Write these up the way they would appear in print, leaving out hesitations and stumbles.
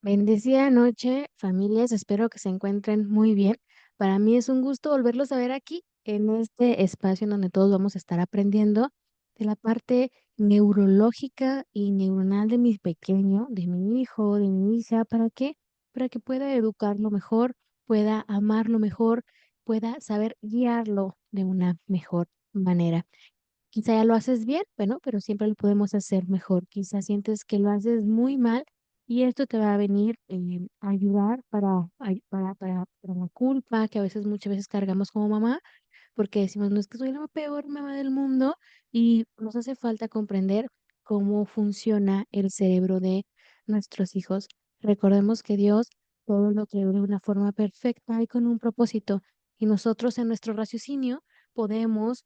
Bendecida noche, familias. Espero que se encuentren muy bien. Para mí es un gusto volverlos a ver aquí en este espacio en donde todos vamos a estar aprendiendo de la parte neurológica y neuronal de mi pequeño, de mi hijo, de mi hija. ¿Para qué? Para que pueda educarlo mejor, pueda amarlo mejor, pueda saber guiarlo de una mejor manera. Quizá ya lo haces bien, bueno, pero siempre lo podemos hacer mejor. Quizá sientes que lo haces muy mal y esto te va a venir a ayudar para la culpa que a veces, muchas veces cargamos como mamá, porque decimos, no es que soy la peor mamá del mundo y nos hace falta comprender cómo funciona el cerebro de nuestros hijos. Recordemos que Dios todo lo creó de una forma perfecta y con un propósito y nosotros en nuestro raciocinio podemos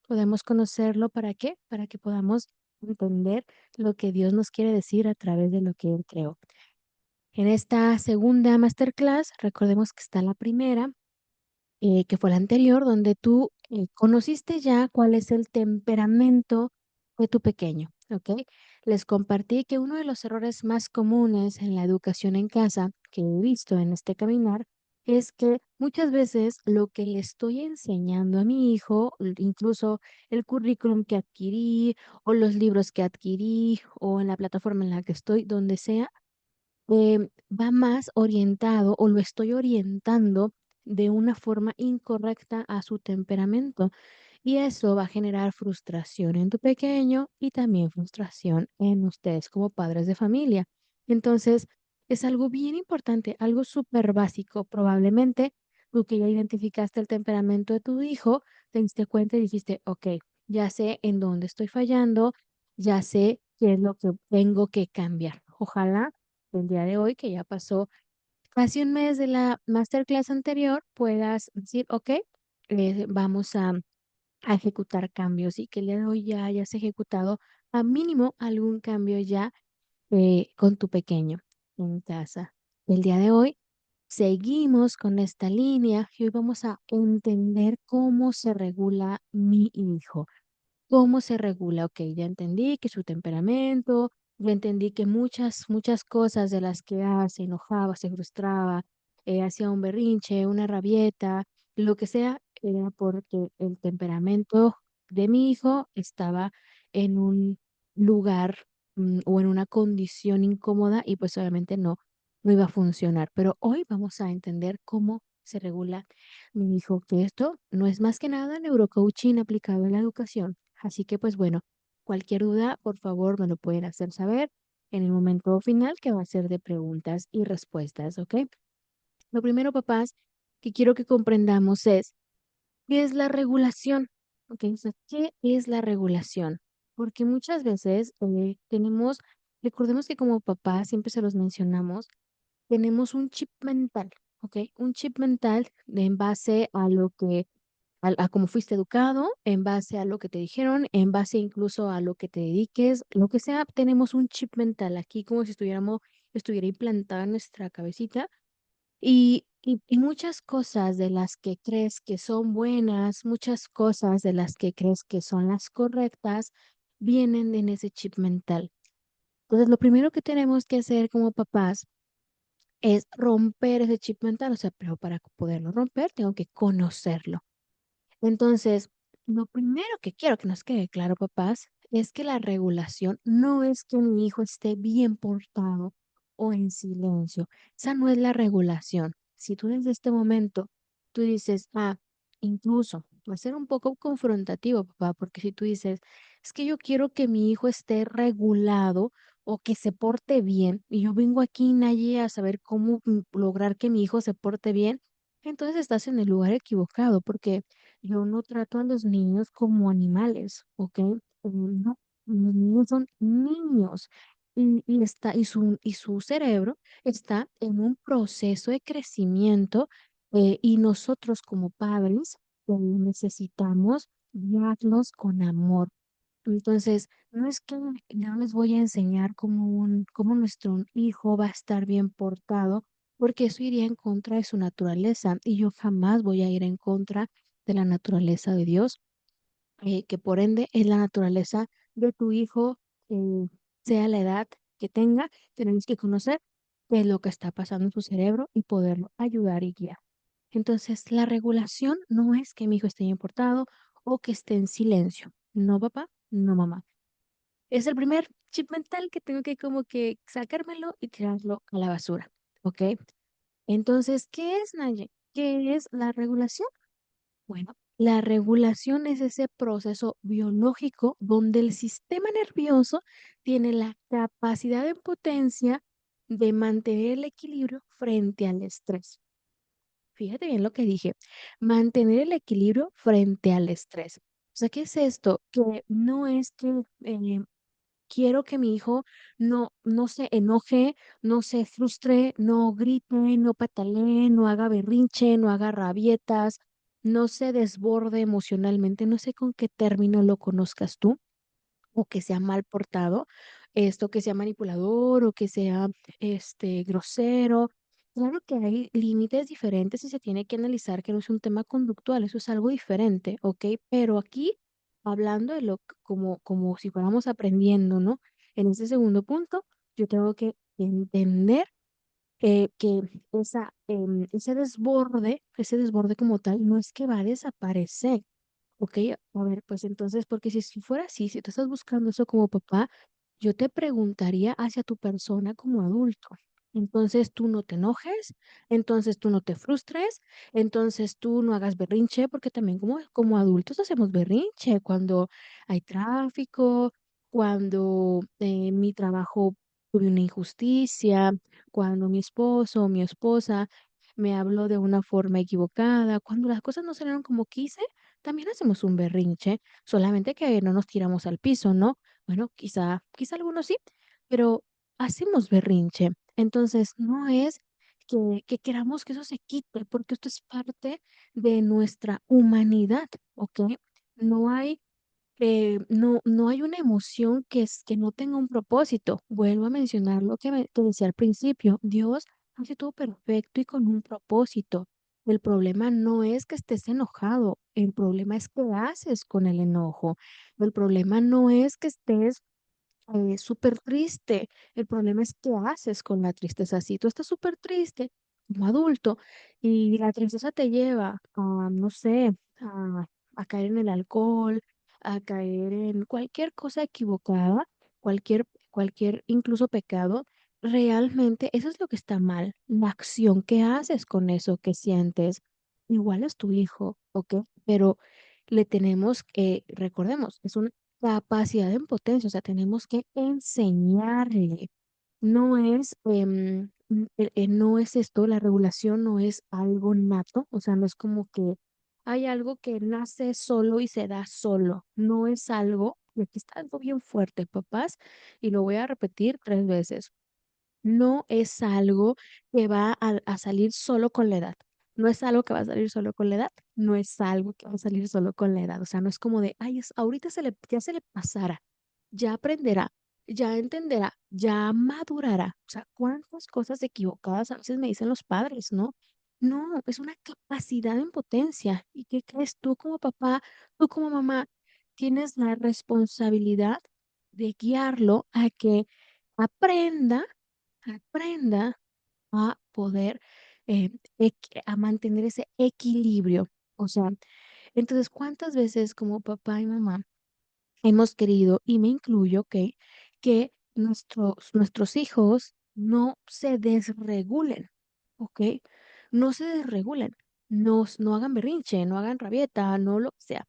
podemos conocerlo. ¿Para qué? Para que podamos entender lo que Dios nos quiere decir a través de lo que Él creó. En esta segunda masterclass, recordemos que está la primera, que fue la anterior, donde tú conociste ya cuál es el temperamento de tu pequeño, ¿ok? Les compartí que uno de los errores más comunes en la educación en casa que he visto en este caminar es que muchas veces lo que le estoy enseñando a mi hijo, incluso el currículum que adquirí o los libros que adquirí o en la plataforma en la que estoy, donde sea, va más orientado o lo estoy orientando de una forma incorrecta a su temperamento. Y eso va a generar frustración en tu pequeño y también frustración en ustedes como padres de familia. Entonces, es algo bien importante, algo súper básico. Probablemente tú que ya identificaste el temperamento de tu hijo, te diste cuenta y dijiste, ok, ya sé en dónde estoy fallando, ya sé qué es lo que tengo que cambiar. Ojalá el día de hoy, que ya pasó casi un mes de la masterclass anterior, puedas decir, ok, vamos a ejecutar cambios y que el día de hoy ya hayas ejecutado a mínimo algún cambio ya con tu pequeño en casa. El día de hoy seguimos con esta línea y hoy vamos a entender cómo se regula mi hijo. ¿Cómo se regula? Ok, ya entendí que su temperamento, ya entendí que muchas cosas de las que se enojaba, se frustraba, hacía un berrinche, una rabieta, lo que sea, era porque el temperamento de mi hijo estaba en un lugar o en una condición incómoda y pues obviamente no iba a funcionar. Pero hoy vamos a entender cómo se regula mi hijo, que esto no es más que nada neurocoaching aplicado en la educación. Así que, pues bueno, cualquier duda, por favor, me lo pueden hacer saber en el momento final, que va a ser de preguntas y respuestas, ¿ok? Lo primero, papás, que quiero que comprendamos es, ¿qué es la regulación? ¿Ok? O sea, ¿qué es la regulación? Porque muchas veces recordemos que como papás, siempre se los mencionamos, tenemos un chip mental, ¿ok? Un chip mental en base a lo que a cómo fuiste educado, en base a lo que te dijeron, en base incluso a lo que te dediques, lo que sea, tenemos un chip mental aquí como si estuviera implantado en nuestra cabecita y muchas cosas de las que crees que son buenas, muchas cosas de las que crees que son las correctas, vienen en ese chip mental. Entonces, lo primero que tenemos que hacer como papás es romper ese chip mental, o sea, pero para poderlo romper, tengo que conocerlo. Entonces, lo primero que quiero que nos quede claro, papás, es que la regulación no es que mi hijo esté bien portado o en silencio. Esa no es la regulación. Si tú desde este momento tú dices, incluso va a ser un poco confrontativo, papá, porque si tú dices, es que yo quiero que mi hijo esté regulado o que se porte bien, y yo vengo aquí, Naye, a saber cómo lograr que mi hijo se porte bien, entonces estás en el lugar equivocado, porque yo no trato a los niños como animales, ¿ok? No, los niños son niños y su cerebro está en un proceso de crecimiento, y nosotros como padres necesitamos guiarlos con amor. Entonces, no es que no les voy a enseñar cómo nuestro hijo va a estar bien portado, porque eso iría en contra de su naturaleza y yo jamás voy a ir en contra de la naturaleza de Dios, que por ende es la naturaleza de tu hijo, eh, sea la edad que tenga, tenemos que conocer qué es lo que está pasando en su cerebro y poderlo ayudar y guiar. Entonces, la regulación no es que mi hijo esté importado o que esté en silencio. No, papá, no, mamá. Es el primer chip mental que tengo que como que sacármelo y tirarlo a la basura, ¿ok? Entonces, ¿qué es, Naye? ¿Qué es la regulación? Bueno, la regulación es ese proceso biológico donde el sistema nervioso tiene la capacidad en potencia de mantener el equilibrio frente al estrés. Fíjate bien lo que dije, mantener el equilibrio frente al estrés. O sea, ¿qué es esto? Que no es que quiero que mi hijo no se enoje, no se frustre, no grite, no patalee, no haga berrinche, no haga rabietas, no se desborde emocionalmente. No sé con qué término lo conozcas tú, o que sea mal portado, esto, que sea manipulador o que sea, grosero. Claro que hay límites diferentes y se tiene que analizar que no es un tema conductual, eso es algo diferente, ¿ok? Pero aquí, hablando de como si fuéramos aprendiendo, ¿no? En ese segundo punto, yo tengo que entender que ese desborde como tal, no es que va a desaparecer. Ok, a ver, pues entonces, porque si fuera así, si tú estás buscando eso como papá, yo te preguntaría hacia tu persona como adulto. Entonces tú no te enojes, entonces tú no te frustres, entonces tú no hagas berrinche, porque también como adultos hacemos berrinche cuando hay tráfico, cuando mi trabajo tuve una injusticia, cuando mi esposo o mi esposa me habló de una forma equivocada, cuando las cosas no salieron como quise, también hacemos un berrinche, solamente que no nos tiramos al piso, ¿no? Bueno, quizá algunos sí, pero hacemos berrinche. Entonces, no es que queramos que eso se quite, porque esto es parte de nuestra humanidad, ¿ok? No hay no hay una emoción que no tenga un propósito. Vuelvo a mencionar lo que decía al principio. Dios hace todo perfecto y con un propósito. El problema no es que estés enojado, el problema es qué haces con el enojo. El problema no es que estés súper triste. El problema es qué haces con la tristeza. Si tú estás súper triste como adulto y la tristeza te lleva a, no sé, a caer en el alcohol, a caer en cualquier cosa equivocada, cualquier incluso pecado, realmente eso es lo que está mal. La acción que haces con eso que sientes, igual es tu hijo, ¿ok? Pero le tenemos que, recordemos, es un capacidad en potencia, o sea, tenemos que enseñarle. No es, no es esto, la regulación no es algo nato, o sea, no es como que hay algo que nace solo y se da solo. No es algo, y aquí está algo bien fuerte, papás, y lo voy a repetir 3 veces. No es algo que va a salir solo con la edad. No es algo que va a salir solo con la edad. No es algo que va a salir solo con la edad. O sea, no es como de, ay, ahorita ya se le pasará, ya aprenderá, ya entenderá, ya madurará. O sea, cuántas cosas equivocadas a veces me dicen los padres, ¿no? No, es una capacidad en potencia. ¿Y qué crees tú como papá, tú como mamá? Tienes la responsabilidad de guiarlo a que aprenda a poder, a mantener ese equilibrio. O sea, entonces, ¿cuántas veces como papá y mamá hemos querido, y me incluyo, que nuestros hijos no se desregulen, ¿ok? No se desregulen, no hagan berrinche, no hagan rabieta, no lo que sea.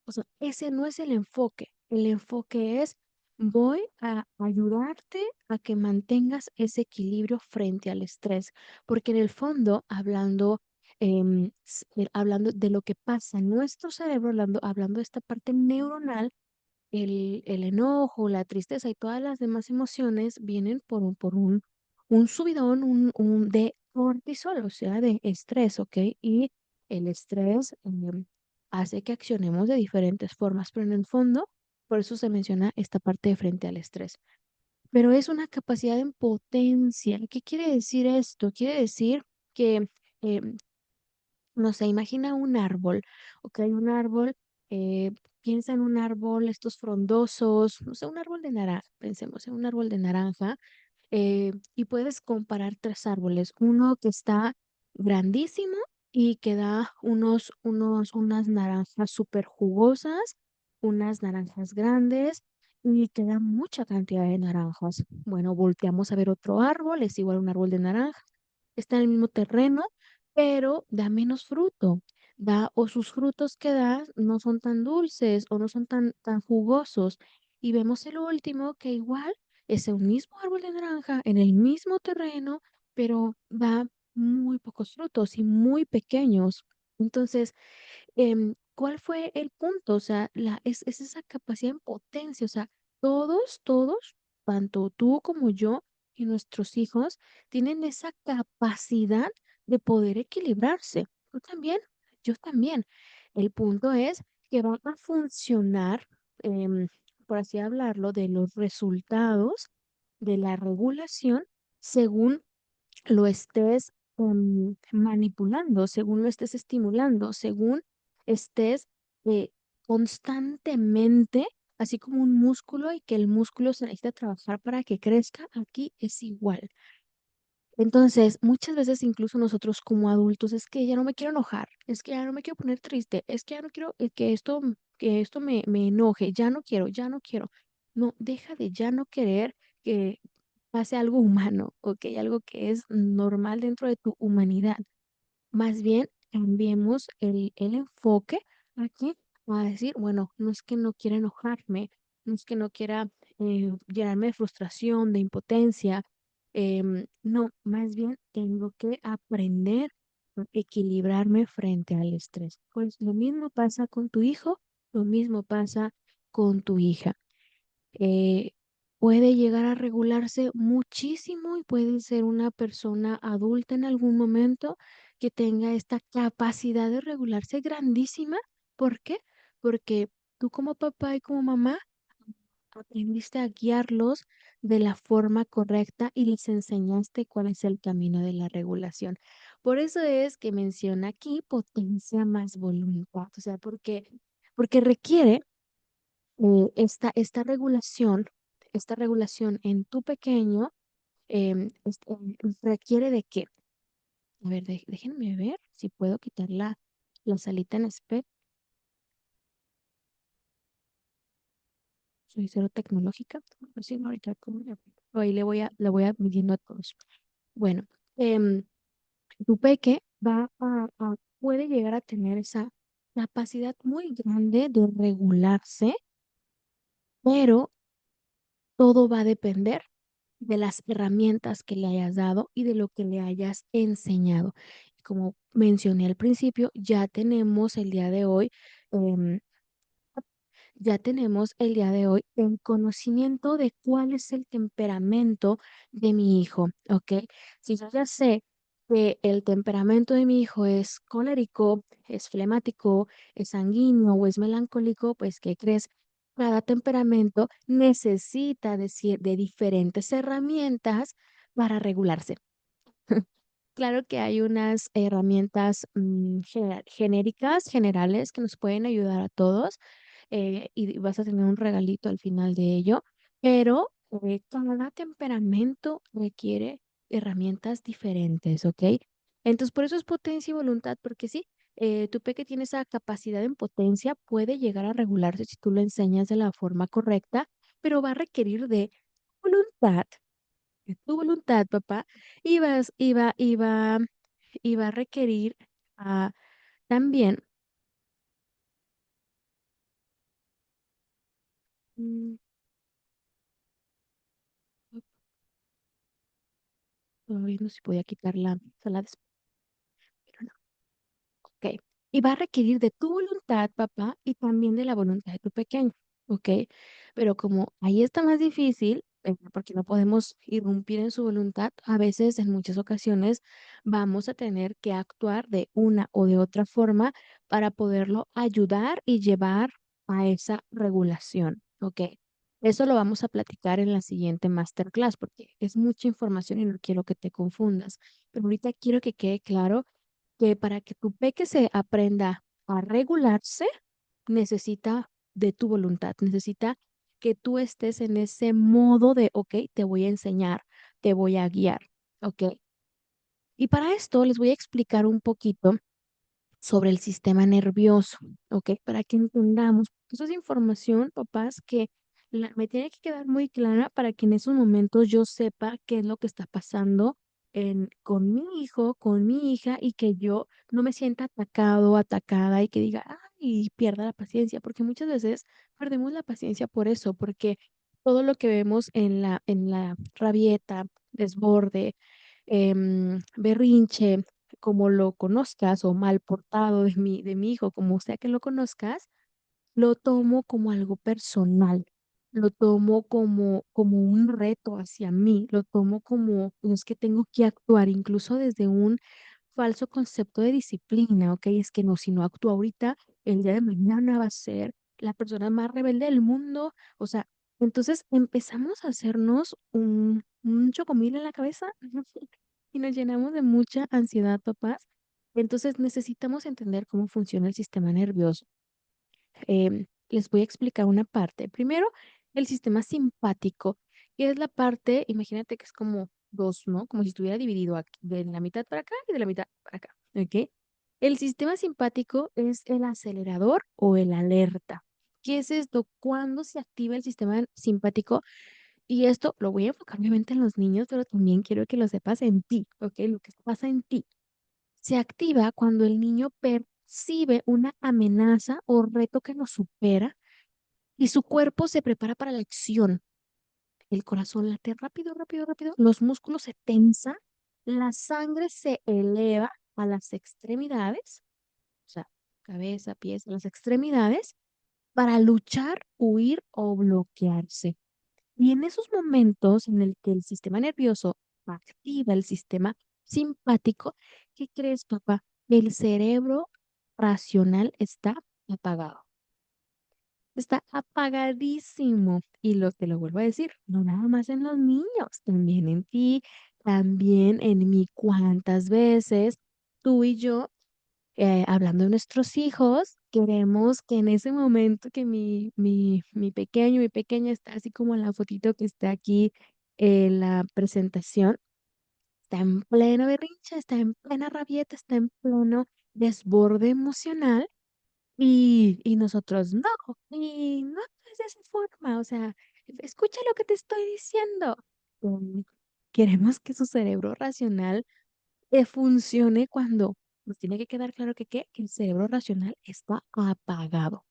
O sea, ese no es el enfoque. El enfoque es, voy a ayudarte a que mantengas ese equilibrio frente al estrés, porque en el fondo, hablando de lo que pasa en nuestro cerebro, hablando de esta parte neuronal, el enojo, la tristeza y todas las demás emociones vienen por un subidón, de cortisol, o sea, de estrés, ¿ok? Y el estrés hace que accionemos de diferentes formas, pero en el fondo, por eso se menciona esta parte de frente al estrés. Pero es una capacidad en potencia. ¿Qué quiere decir esto? Quiere decir que, em, no sé, imagina un árbol, ¿ok? Un árbol. piensa en un árbol, estos frondosos, no sé, un árbol de naranja, pensemos en un árbol de naranja, y puedes comparar 3 árboles, uno que está grandísimo y que da unas naranjas súper jugosas, unas naranjas grandes y que da mucha cantidad de naranjas. Bueno, volteamos a ver otro árbol, es igual a un árbol de naranja, está en el mismo terreno, pero da menos fruto. Da, o sus frutos que da no son tan dulces o no son tan jugosos. Y vemos el último que igual es el mismo árbol de naranja en el mismo terreno, pero da muy pocos frutos y muy pequeños. Entonces, ¿cuál fue el punto? O sea, es esa capacidad en potencia, o sea, todos, tanto tú como yo y nuestros hijos, tienen esa capacidad de poder equilibrarse. Tú también, yo también. El punto es que van a funcionar, em, por así hablarlo, de los resultados de la regulación según lo estés manipulando, según lo estés estimulando, según estés eh, constantemente, así como un músculo y que el músculo se necesita trabajar para que crezca, aquí es igual. Entonces, muchas veces incluso nosotros como adultos es que ya no me quiero enojar, es que ya no me quiero poner triste, es que ya no quiero que esto me enoje, ya no quiero. No, deja de ya no querer que pase algo humano, ¿ok? Algo que es normal dentro de tu humanidad. Más bien, cambiemos el enfoque aquí a decir, bueno, no es que no quiera enojarme, no es que no quiera llenarme de frustración, de impotencia, no, más bien tengo que aprender a equilibrarme frente al estrés. Pues lo mismo pasa con tu hijo, lo mismo pasa con tu hija. eh, Puede llegar a regularse muchísimo y puede ser una persona adulta en algún momento que tenga esta capacidad de regularse grandísima. ¿Por qué? Porque tú como papá y como mamá aprendiste a guiarlos de la forma correcta y les enseñaste cuál es el camino de la regulación. Por eso es que menciona aquí potencia más voluntad, o sea, porque requiere esta regulación en tu pequeño, requiere de qué. A ver, déjenme ver si puedo quitar la salita en espera. Soy cero tecnológica. Pues sí, no, ahorita ahí le voy a midiendo a todos. Bueno, em, tu peque puede llegar a tener esa capacidad muy grande de regularse, pero todo va a depender de las herramientas que le hayas dado y de lo que le hayas enseñado. Como mencioné al principio, em, ya tenemos el día de hoy el conocimiento de cuál es el temperamento de mi hijo, ¿ok? Si yo ya sé que el temperamento de mi hijo es colérico, es flemático, es sanguíneo o es melancólico, pues, ¿qué crees? Cada temperamento necesita de diferentes herramientas para regularse. Claro que hay unas herramientas genéricas, generales, que nos pueden ayudar a todos, y vas a tener un regalito al final de ello, pero cada temperamento requiere herramientas diferentes, ¿ok? Entonces, por eso es potencia y voluntad, porque sí, tu peque tiene esa capacidad en potencia, puede llegar a regularse si tú lo enseñas de la forma correcta, pero va a requerir de voluntad, de tu voluntad, papá, y va a requerir también. mm, Estaba viendo si podía quitar la sala de espera, pero no. Ok. Y va a requerir de tu voluntad, papá, y también de la voluntad de tu pequeño. Ok. Pero como ahí está más difícil, porque no podemos irrumpir en su voluntad, a veces, en muchas ocasiones, vamos a tener que actuar de una o de otra forma para poderlo ayudar y llevar a esa regulación. Ok. Eso lo vamos a platicar en la siguiente masterclass, porque es mucha información y no quiero que te confundas. Pero ahorita quiero que quede claro que para que tu peque se aprenda a regularse, necesita de tu voluntad, necesita que tú estés en ese modo de, ok, te voy a enseñar, te voy a guiar, ok. Y para esto les voy a explicar un poquito sobre el sistema nervioso, ¿ok? Para que entendamos. Eso es información, papás, que me tiene que quedar muy clara para que en esos momentos yo sepa qué es lo que está pasando con mi hijo, con mi hija, y que yo no me sienta atacado, atacada y que diga, ay, pierda la paciencia, porque muchas veces perdemos la paciencia por eso, porque todo lo que vemos en la rabieta, desborde, berrinche, como lo conozcas o mal portado de mi hijo, como sea que lo conozcas, lo tomo como algo personal, lo tomo como un reto hacia mí, lo tomo como, no es que tengo que actuar incluso desde un falso concepto de disciplina, ¿ok? Es que no, si no actúo ahorita, el día de mañana va a ser la persona más rebelde del mundo, o sea, entonces empezamos a hacernos un chocomil en la cabeza y nos llenamos de mucha ansiedad, papás. Entonces necesitamos entender cómo funciona el sistema nervioso. Les voy a explicar una parte. Primero, el sistema simpático, que es la parte, imagínate que es como dos, ¿no? Como si estuviera dividido aquí, de la mitad para acá y de la mitad para acá, ¿ok? El sistema simpático es el acelerador o el alerta. ¿Qué es esto? Cuando se activa el sistema simpático, y esto lo voy a enfocar obviamente en los niños, pero también quiero que lo sepas en ti, ¿ok? Lo que pasa en ti. Se activa cuando el niño percibe una amenaza o reto que lo supera y su cuerpo se prepara para la acción. El corazón late rápido, rápido, rápido, los músculos se tensan, la sangre se eleva a las extremidades, o sea, cabeza, pies, a las extremidades, para luchar, huir o bloquearse. Y en esos momentos en el que el sistema nervioso activa el sistema simpático, ¿qué crees, papá? El cerebro racional está apagado. Está apagadísimo. Y te lo vuelvo a decir, no nada más en los niños, también en ti, también en mí. ¿Cuántas veces tú y yo, hablando de nuestros hijos, queremos que en ese momento que mi pequeño, mi pequeña está así como en la fotito que está aquí en la presentación, está en pleno berrinche, está en plena rabieta, está en pleno desborde emocional y nosotros no, y no es de esa forma, o sea, escucha lo que te estoy diciendo. Mm, Queremos que su cerebro racional funcione cuando nos tiene que quedar claro que el cerebro racional está apagado,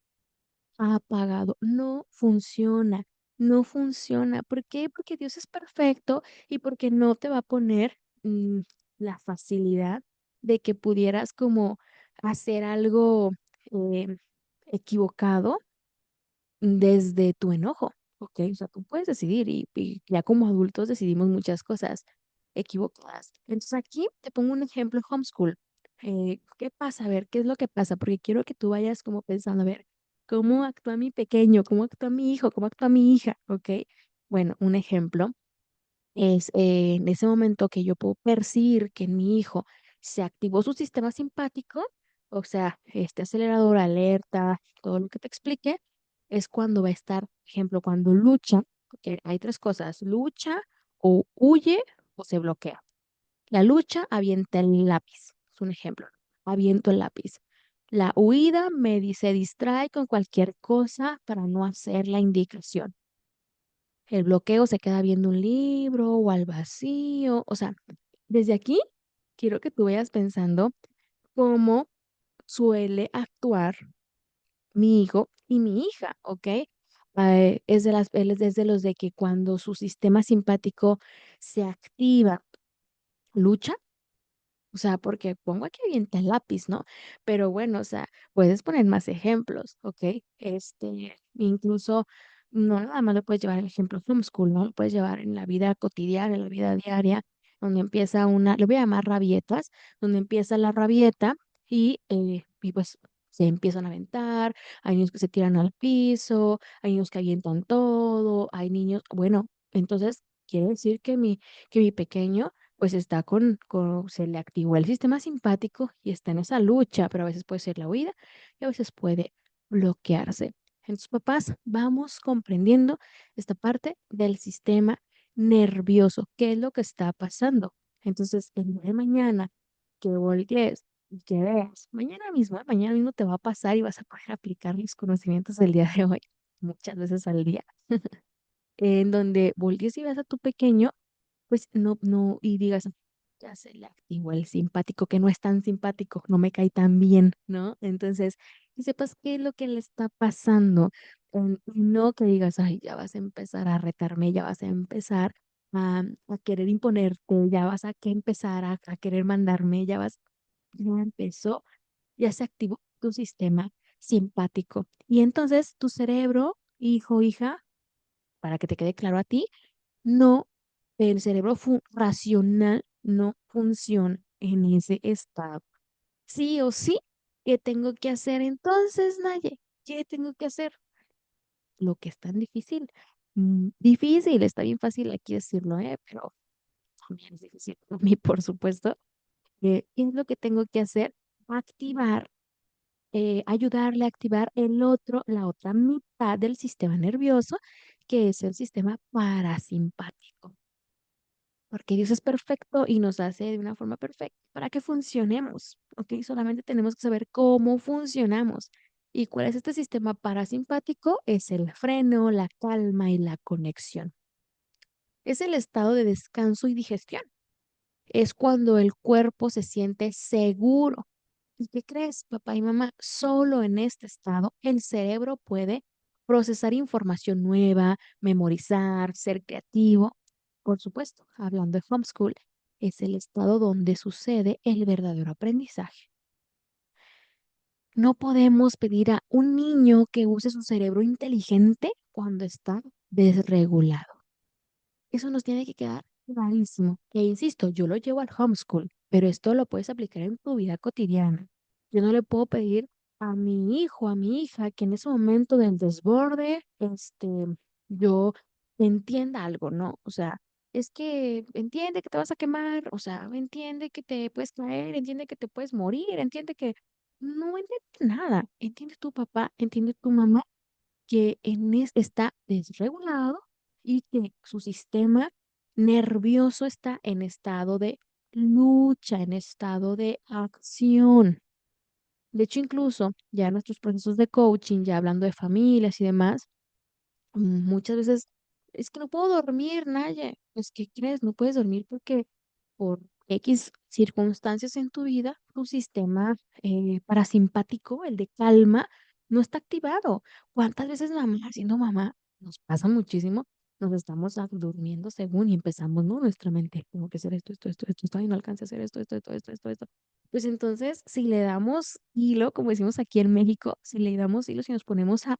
apagado, no funciona, no funciona. ¿Por qué? Porque Dios es perfecto y porque no te va a poner mm, la facilidad de que pudieras como hacer algo eh, equivocado desde tu enojo, ¿ok? O sea, tú puedes decidir y ya como adultos decidimos muchas cosas equivocadas. Entonces aquí te pongo un ejemplo homeschool. ¿Qué pasa? A ver, ¿qué es lo que pasa? Porque quiero que tú vayas como pensando, a ver, ¿cómo actúa mi pequeño? ¿Cómo actúa mi hijo? ¿Cómo actúa mi hija? ¿Ok? Bueno, un ejemplo es en ese momento que yo puedo percibir que en mi hijo se activó su sistema simpático, o sea, este acelerador, alerta, todo lo que te expliqué, es cuando va a estar, ejemplo, cuando lucha, porque hay tres cosas, lucha o huye o se bloquea. La lucha avienta el lápiz, es un ejemplo, aviento el lápiz. La huida se distrae con cualquier cosa para no hacer la indicación. El bloqueo se queda viendo un libro o al vacío. O sea, desde aquí quiero que tú vayas pensando cómo suele actuar mi hijo y mi hija, ¿ok? Él es desde los de que cuando su sistema simpático se activa, lucha. O sea, porque pongo aquí avienta el lápiz, ¿no? Pero bueno, o sea, puedes poner más ejemplos, ¿ok? Incluso no nada más lo puedes llevar el ejemplo homeschool, ¿no? Lo puedes llevar en la vida cotidiana, en la vida diaria, donde empieza lo voy a llamar rabietas, donde empieza la rabieta y pues se empiezan a aventar, hay niños que se tiran al piso, hay niños que avientan todo, hay niños, bueno, entonces quiere decir que mi pequeño pues está se le activó el sistema simpático y está en esa lucha, pero a veces puede ser la huida y a veces puede bloquearse. Entonces, papás, vamos comprendiendo esta parte del sistema nervioso, qué es lo que está pasando. Entonces, el día de mañana que voltees y que veas, mañana mismo te va a pasar y vas a poder aplicar los conocimientos del día de hoy, muchas veces al día, en donde voltees y veas a tu pequeño pues no, y digas, ya se le activó el simpático, que no es tan simpático, no me cae tan bien, ¿no? Entonces, que sepas qué es lo que le está pasando. Y no que digas, ay, ya vas a empezar a retarme, ya vas a empezar a querer imponerte, ya vas a que empezar a querer mandarme, ya empezó, ya se activó tu sistema simpático. Y entonces tu cerebro, hijo, hija, para que te quede claro a ti, no, el cerebro racional no funciona en ese estado. Sí o sí, ¿qué tengo que hacer entonces, Naye? ¿Qué tengo que hacer? Lo que es tan difícil. Difícil, está bien fácil aquí decirlo, ¿eh? Pero también es difícil para mí, por supuesto. ¿Qué es lo que tengo que hacer? Activar, ayudarle a activar la otra mitad del sistema nervioso, que es el sistema parasimpático. Porque Dios es perfecto y nos hace de una forma perfecta para que funcionemos, ¿ok? Solamente tenemos que saber cómo funcionamos. ¿Y cuál es este sistema parasimpático? Es el freno, la calma y la conexión. Es el estado de descanso y digestión. Es cuando el cuerpo se siente seguro. ¿Y qué crees, papá y mamá? Solo en este estado el cerebro puede procesar información nueva, memorizar, ser creativo. Por supuesto, hablando de homeschool, es el estado donde sucede el verdadero aprendizaje. No podemos pedir a un niño que use su cerebro inteligente cuando está desregulado. Eso nos tiene que quedar clarísimo. E insisto, yo lo llevo al homeschool, pero esto lo puedes aplicar en tu vida cotidiana. Yo no le puedo pedir a mi hijo, a mi hija, que en ese momento del desborde, yo entienda algo, ¿no? O sea, es que entiende que te vas a quemar, o sea, entiende que te puedes caer, entiende que te puedes morir, entiende que no entiende nada. Entiende tu papá, entiende tu mamá que está desregulado y que su sistema nervioso está en estado de lucha, en estado de acción. De hecho, incluso ya en nuestros procesos de coaching, ya hablando de familias y demás, muchas veces es que no puedo dormir, Naye. Pues, ¿qué crees? No puedes dormir porque por X circunstancias en tu vida, tu sistema parasimpático, el de calma, no está activado. ¿Cuántas veces mamá, siendo mamá, nos pasa muchísimo? Nos estamos durmiendo según y empezamos, ¿no? Nuestra mente, tengo que hacer esto, ay, no alcance a hacer esto. Pues entonces, si le damos hilo, como decimos aquí en México, si le damos hilo, si nos ponemos a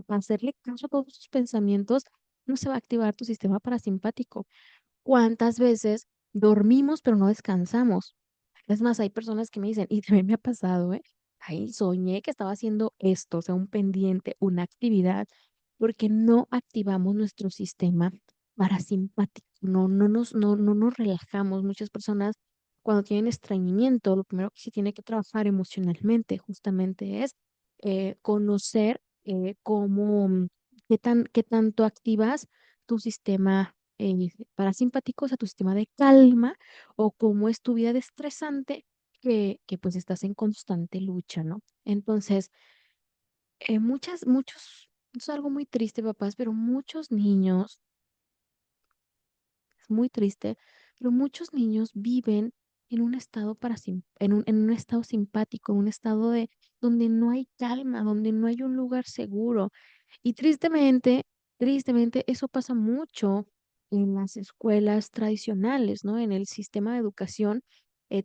hacerle caso a todos sus pensamientos, no se va a activar tu sistema parasimpático. ¿Cuántas veces dormimos pero no descansamos? Es más, hay personas que me dicen, y también me ha pasado, ¿eh? Ay, soñé que estaba haciendo esto, o sea, un pendiente, una actividad, porque no activamos nuestro sistema parasimpático, no nos relajamos. Muchas personas cuando tienen estreñimiento, lo primero que se tiene que trabajar emocionalmente justamente es conocer qué tanto activas tu sistema parasimpático, o sea, tu sistema de calma, o cómo es tu vida de estresante, que pues estás en constante lucha, ¿no? Entonces, es algo muy triste, papás, pero muchos niños, es muy triste, pero muchos niños viven en un estado en un estado simpático, en un estado de donde no hay calma, donde no hay un lugar seguro. Y tristemente, eso pasa mucho en las escuelas tradicionales, ¿no? En el sistema de educación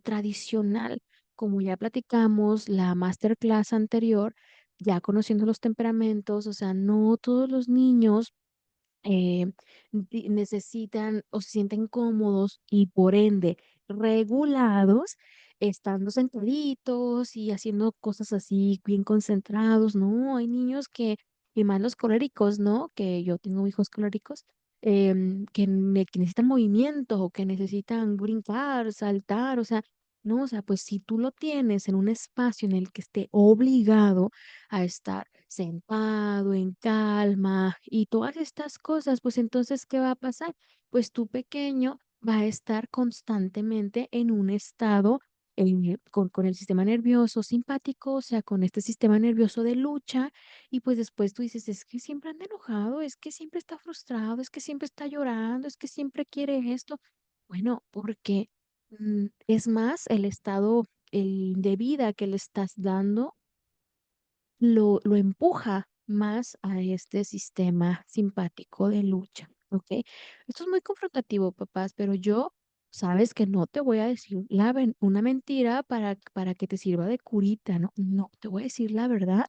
tradicional. Como ya platicamos, la masterclass anterior, ya conociendo los temperamentos, o sea, no todos los niños eh, necesitan o se sienten cómodos y por ende regulados, estando sentaditos y haciendo cosas así bien concentrados, ¿no? Hay niños y más los coléricos, ¿no? Que yo tengo hijos coléricos, que necesitan movimiento, que necesitan brincar, saltar, o sea, ¿no? O sea, pues si tú lo tienes en un espacio en el que esté obligado a estar sentado, en calma y todas estas cosas, pues entonces, ¿qué va a pasar? Pues tu pequeño va a estar constantemente en un estado con el sistema nervioso simpático, o sea, con este sistema nervioso de lucha, y pues después tú dices, es que siempre anda enojado, es que siempre está frustrado, es que siempre está llorando, es que siempre quiere esto. Bueno, porque es más el estado de vida que le estás dando lo empuja más a este sistema simpático de lucha, ¿ok? Esto es muy confrontativo, papás, pero yo, sabes que no te voy a decir una mentira para que te sirva de curita, ¿no? No, te voy a decir la verdad,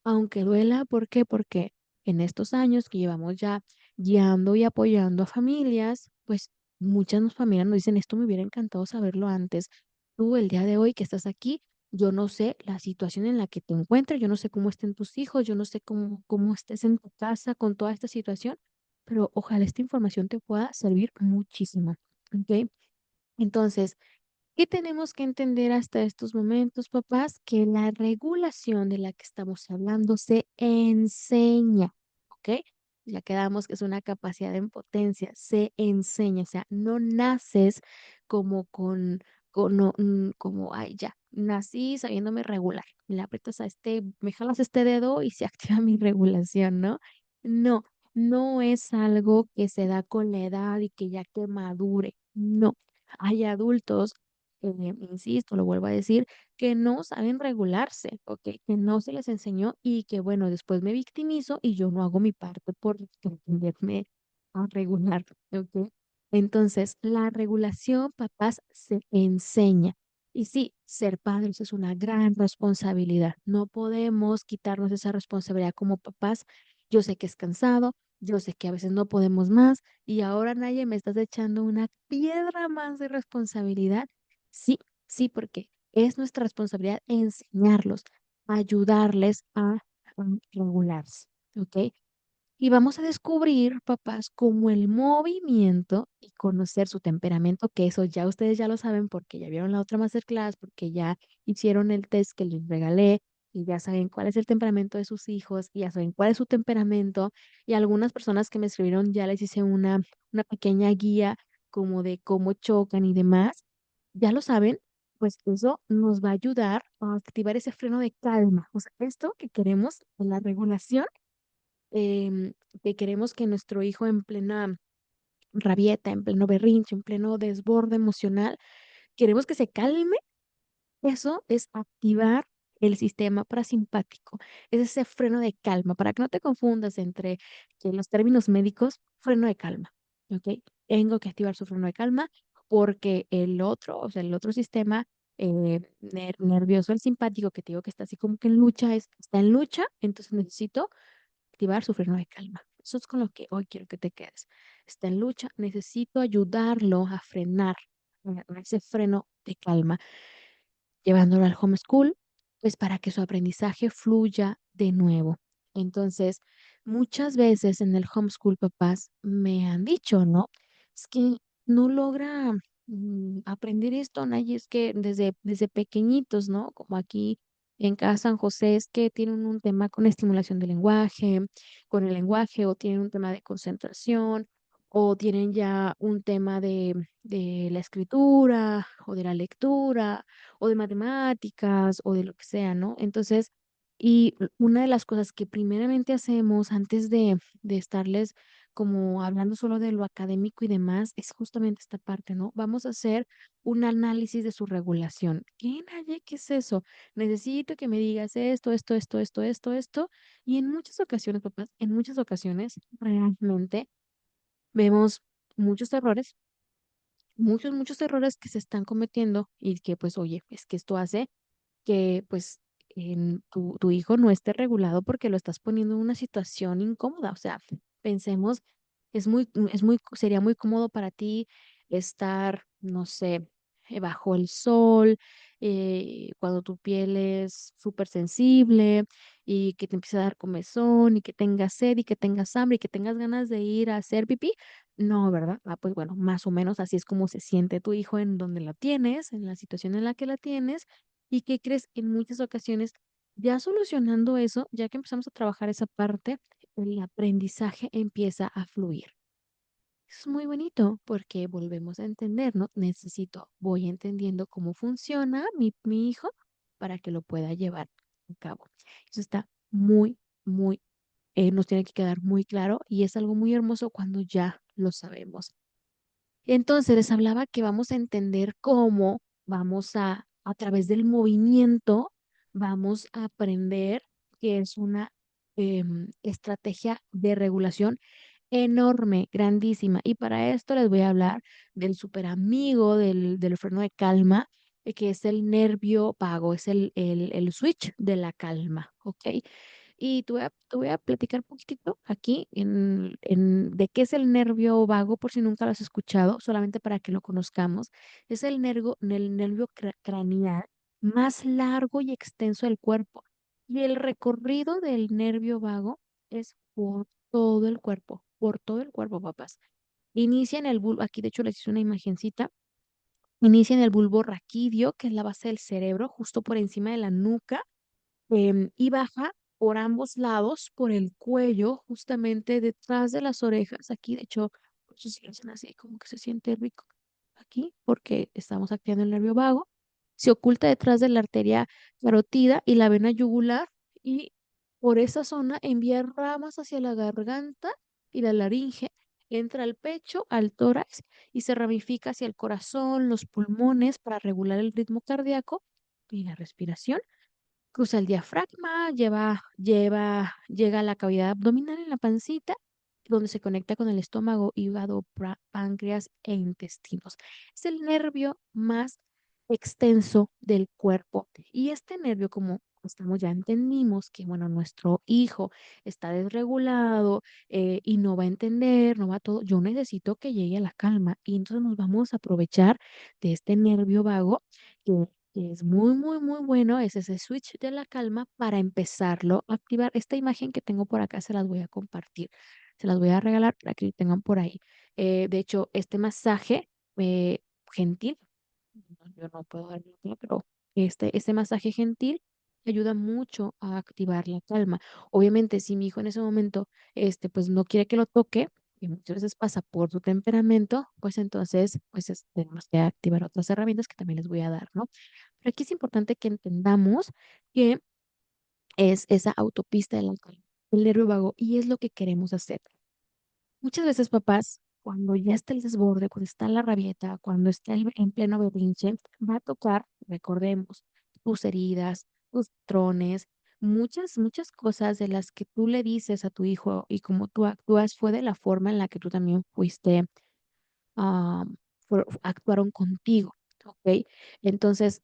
aunque duela, ¿por qué? Porque en estos años que llevamos ya guiando y apoyando a familias, pues muchas familias nos dicen, esto me hubiera encantado saberlo antes. Tú, el día de hoy que estás aquí, yo no sé la situación en la que te encuentres, yo no sé cómo estén tus hijos, yo no sé cómo estés en tu casa con toda esta situación, pero ojalá esta información te pueda servir muchísimo, ¿ok? Entonces, ¿qué tenemos que entender hasta estos momentos, papás? Que la regulación de la que estamos hablando se enseña, ¿ok? Ya quedamos que es una capacidad en potencia, se enseña, o sea, no naces como como, ay, ya, nací sabiéndome regular, le aprietas me jalas este dedo y se activa mi regulación, ¿no? No, no es algo que se da con la edad y que ya que madure, no. Hay adultos insisto, lo vuelvo a decir, que no saben regularse, ¿ok? Que no se les enseñó y que, bueno, después me victimizo y yo no hago mi parte por aprenderme a regular, ¿ok? Entonces, la regulación, papás, se enseña. Y sí, ser padres es una gran responsabilidad. No podemos quitarnos esa responsabilidad como papás. Yo sé que es cansado, yo sé que a veces no podemos más y ahora, Naye, me estás echando una piedra más de responsabilidad. Sí, sí, porque es nuestra responsabilidad enseñarlos, ayudarles a regularse, ¿ok? Y vamos a descubrir, papás, cómo el movimiento y conocer su temperamento, que eso ya ustedes ya lo saben porque ya vieron la otra masterclass, porque ya hicieron el test que les regalé y ya saben cuál es el temperamento de sus hijos, y ya saben cuál es su temperamento. Y algunas personas que me escribieron ya les hice una pequeña guía como de cómo chocan y demás. Ya lo saben, pues eso nos va a ayudar a activar ese freno de calma. O sea, esto que queremos, la regulación que queremos que nuestro hijo en plena rabieta, en pleno berrinche, en pleno desborde emocional, queremos que se calme, eso es activar el sistema parasimpático, es ese freno de calma, para que no te confundas entre que los términos médicos, freno de calma, ¿ok? Tengo que activar su freno de calma porque el otro, o sea, el otro sistema nervioso, el simpático, que te digo que está así como que en lucha, está en lucha, entonces necesito activar su freno de calma. Eso es con lo que hoy quiero que te quedes. Está en lucha, necesito ayudarlo a frenar a ese freno de calma llevándolo al homeschool, pues para que su aprendizaje fluya de nuevo. Entonces, muchas veces en el homeschool, papás me han dicho, ¿no? Es que no logra aprender esto, Nayi, es que desde pequeñitos, ¿no? Como aquí en casa San José, es que tienen un tema con estimulación del lenguaje, con el lenguaje, o tienen un tema de concentración, o tienen ya un tema de la escritura o de la lectura o de matemáticas o de lo que sea, ¿no? Entonces, y una de las cosas que primeramente hacemos antes de estarles como hablando solo de lo académico y demás, es justamente esta parte, ¿no? Vamos a hacer un análisis de su regulación. ¿Qué, Naye? ¿Qué es eso? Necesito que me digas esto. Y en muchas ocasiones, papás, en muchas ocasiones, realmente vemos muchos errores, muchos errores que se están cometiendo y que pues, oye, es que esto hace que pues tu hijo no esté regulado porque lo estás poniendo en una situación incómoda. O sea, pensemos, sería muy cómodo para ti estar, no sé, bajo el sol, cuando tu piel es súper sensible y que te empiece a dar comezón y que tengas sed y que tengas hambre y que tengas ganas de ir a hacer pipí. No, ¿verdad? Ah, pues bueno, más o menos así es como se siente tu hijo en donde la tienes, en la situación en la que la tienes. ¿Y qué crees? En muchas ocasiones, ya solucionando eso, ya que empezamos a trabajar esa parte, el aprendizaje empieza a fluir. Es muy bonito porque volvemos a entender, ¿no? Voy entendiendo cómo funciona mi hijo para que lo pueda llevar a cabo. Eso está muy, muy, nos tiene que quedar muy claro y es algo muy hermoso cuando ya lo sabemos. Entonces les hablaba que vamos a entender cómo vamos a través del movimiento, vamos a aprender que es una estrategia de regulación enorme, grandísima. Y para esto les voy a hablar del super amigo del freno de calma, que es el nervio vago, es el switch de la calma, ¿ok? Y te voy a platicar un poquitito aquí de qué es el nervio vago, por si nunca lo has escuchado, solamente para que lo conozcamos. Es el nervio craneal más largo y extenso del cuerpo. Y el recorrido del nervio vago es por todo el cuerpo, papás. Inicia en el bulbo, aquí de hecho les hice una imagencita, inicia en el bulbo raquídeo, que es la base del cerebro, justo por encima de la nuca, y baja por ambos lados, por el cuello, justamente detrás de las orejas. Aquí, de hecho, por eso se hacen así, como que se siente rico aquí, porque estamos activando el nervio vago. Se oculta detrás de la arteria carótida y la vena yugular, y por esa zona envía ramas hacia la garganta y la laringe. Entra al pecho, al tórax y se ramifica hacia el corazón, los pulmones para regular el ritmo cardíaco y la respiración. Cruza el diafragma, llega a la cavidad abdominal en la pancita, donde se conecta con el estómago, hígado, páncreas e intestinos. Es el nervio más extenso del cuerpo. Y este nervio, como ya entendimos que, bueno, nuestro hijo está desregulado, y no va a entender, no va a todo, yo necesito que llegue a la calma. Y entonces nos vamos a aprovechar de este nervio vago que es muy, muy, muy bueno, es ese switch de la calma para empezarlo a activar. Esta imagen que tengo por acá se las voy a compartir, se las voy a regalar para que lo tengan por ahí. De hecho, este masaje eh, gentil, yo no puedo darlo, pero este masaje gentil ayuda mucho a activar la calma. Obviamente, si mi hijo en ese momento, pues no quiere que lo toque, y muchas veces pasa por su temperamento, pues entonces, tenemos que activar otras herramientas que también les voy a dar, ¿no? Pero aquí es importante que entendamos que es esa autopista del alcohol, el nervio vago, y es lo que queremos hacer. Muchas veces, papás, cuando ya está el desborde, cuando está la rabieta, cuando está en pleno berrinche, va a tocar, recordemos, tus heridas, tus trones, muchas, muchas cosas de las que tú le dices a tu hijo y como tú actúas fue de la forma en la que tú también fuiste, ah, actuaron contigo, ¿ok? Entonces,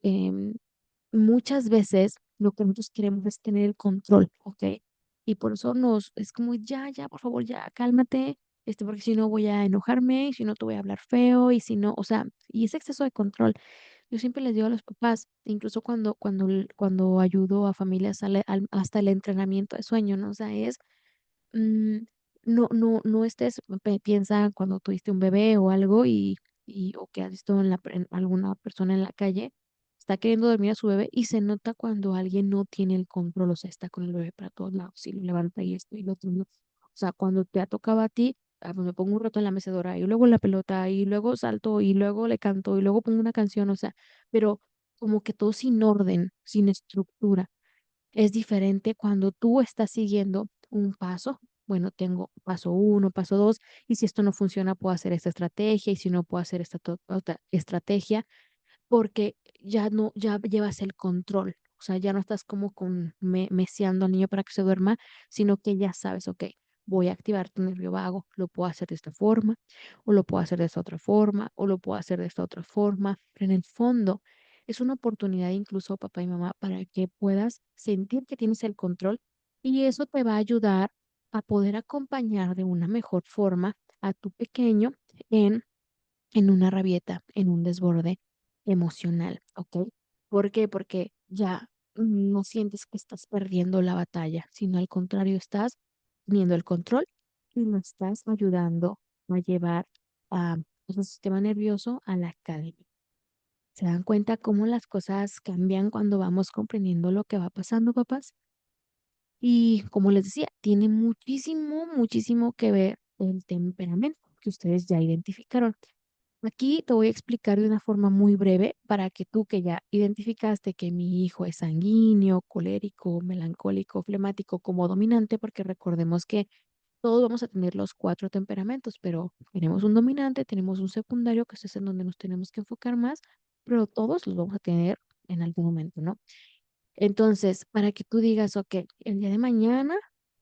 muchas veces lo que nosotros queremos es tener el control, ¿ok? Y por eso es como, ya, ya, por favor, ya, cálmate, porque si no voy a enojarme, y si no te voy a hablar feo, y si no, o sea, y ese exceso de control. Yo siempre les digo a los papás, incluso cuando ayudo a familias hasta el entrenamiento de sueño, ¿no? O sea, mm, no estés, piensa cuando tuviste un bebé o algo o que has visto en alguna persona en la calle, está queriendo dormir a su bebé y se nota cuando alguien no tiene el control, o sea, está con el bebé para todos lados y lo levanta y esto y lo otro, ¿no? O sea, cuando te ha tocado a ti, pues me pongo un rato en la mecedora y luego en la pelota y luego salto y luego le canto y luego pongo una canción, o sea, pero como que todo sin orden, sin estructura. Es diferente cuando tú estás siguiendo un paso. Bueno, tengo paso uno, paso dos, y si esto no funciona, puedo hacer esta estrategia, y si no, puedo hacer esta otra estrategia, porque ya llevas el control. O sea, ya no estás como meciando al niño para que se duerma, sino que ya sabes, ok, voy a activar tu nervio vago, lo puedo hacer de esta forma, o lo puedo hacer de esta otra forma, o lo puedo hacer de esta otra forma, pero en el fondo es una oportunidad incluso, papá y mamá, para que puedas sentir que tienes el control y eso te va a ayudar a poder acompañar de una mejor forma a tu pequeño en una rabieta, en un desborde emocional, ¿ok? ¿Por qué? Porque ya no sientes que estás perdiendo la batalla, sino al contrario, estás teniendo el control y lo estás ayudando a llevar a tu sistema nervioso a la calma. ¿Se dan cuenta cómo las cosas cambian cuando vamos comprendiendo lo que va pasando, papás? Y como les decía, tiene muchísimo, muchísimo que ver el temperamento que ustedes ya identificaron. Aquí te voy a explicar de una forma muy breve para que tú que ya identificaste que mi hijo es sanguíneo, colérico, melancólico, flemático como dominante, porque recordemos que todos vamos a tener los cuatro temperamentos, pero tenemos un dominante, tenemos un secundario, que es en donde nos tenemos que enfocar más, pero todos los vamos a tener en algún momento, ¿no? Entonces, para que tú digas, ok, el día de mañana,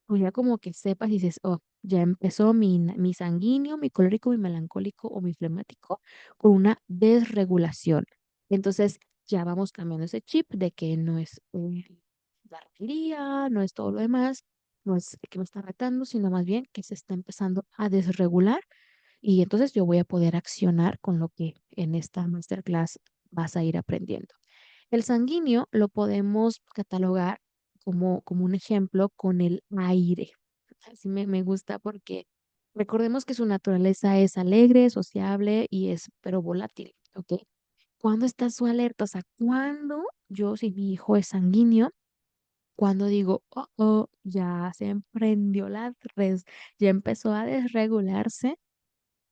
o ya como que sepas y dices, oh, ya empezó mi sanguíneo, mi colérico, mi melancólico o mi flemático con una desregulación. Entonces, ya vamos cambiando ese chip de que no es la rebeldía, no es todo lo demás, no es que me está retando, sino más bien que se está empezando a desregular y entonces yo voy a poder accionar con lo que en esta masterclass vas a ir aprendiendo. El sanguíneo lo podemos catalogar como un ejemplo con el aire. Así me gusta porque recordemos que su naturaleza es alegre, sociable y es, pero volátil, ¿ok? ¿Cuándo está su alerta? O sea, cuando yo, si mi hijo es sanguíneo, cuando digo, oh, ya se emprendió la res, ya empezó a desregularse,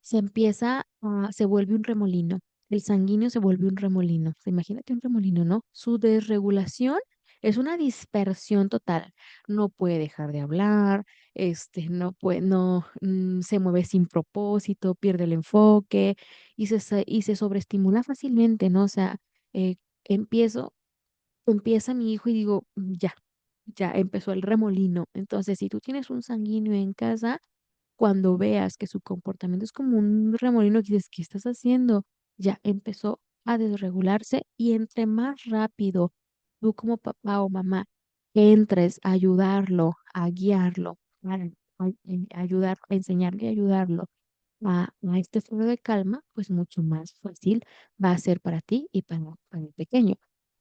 se vuelve un remolino. El sanguíneo se vuelve un remolino. O sea, imagínate un remolino, ¿no? Su desregulación es una dispersión total. No puede dejar de hablar, no puede, no, se mueve sin propósito, pierde el enfoque y se sobreestimula fácilmente, ¿no? O sea, eh, empiezo, empieza mi hijo y digo, ya empezó el remolino. Entonces, si tú tienes un sanguíneo en casa, cuando veas que su comportamiento es como un remolino que dices, ¿qué estás haciendo? Ya empezó a desregularse y entre más rápido tú como papá o mamá entres a ayudarlo, a guiarlo, ayudar, a enseñarle y ayudarlo a este estado de calma, pues mucho más fácil va a ser para ti y para el pequeño.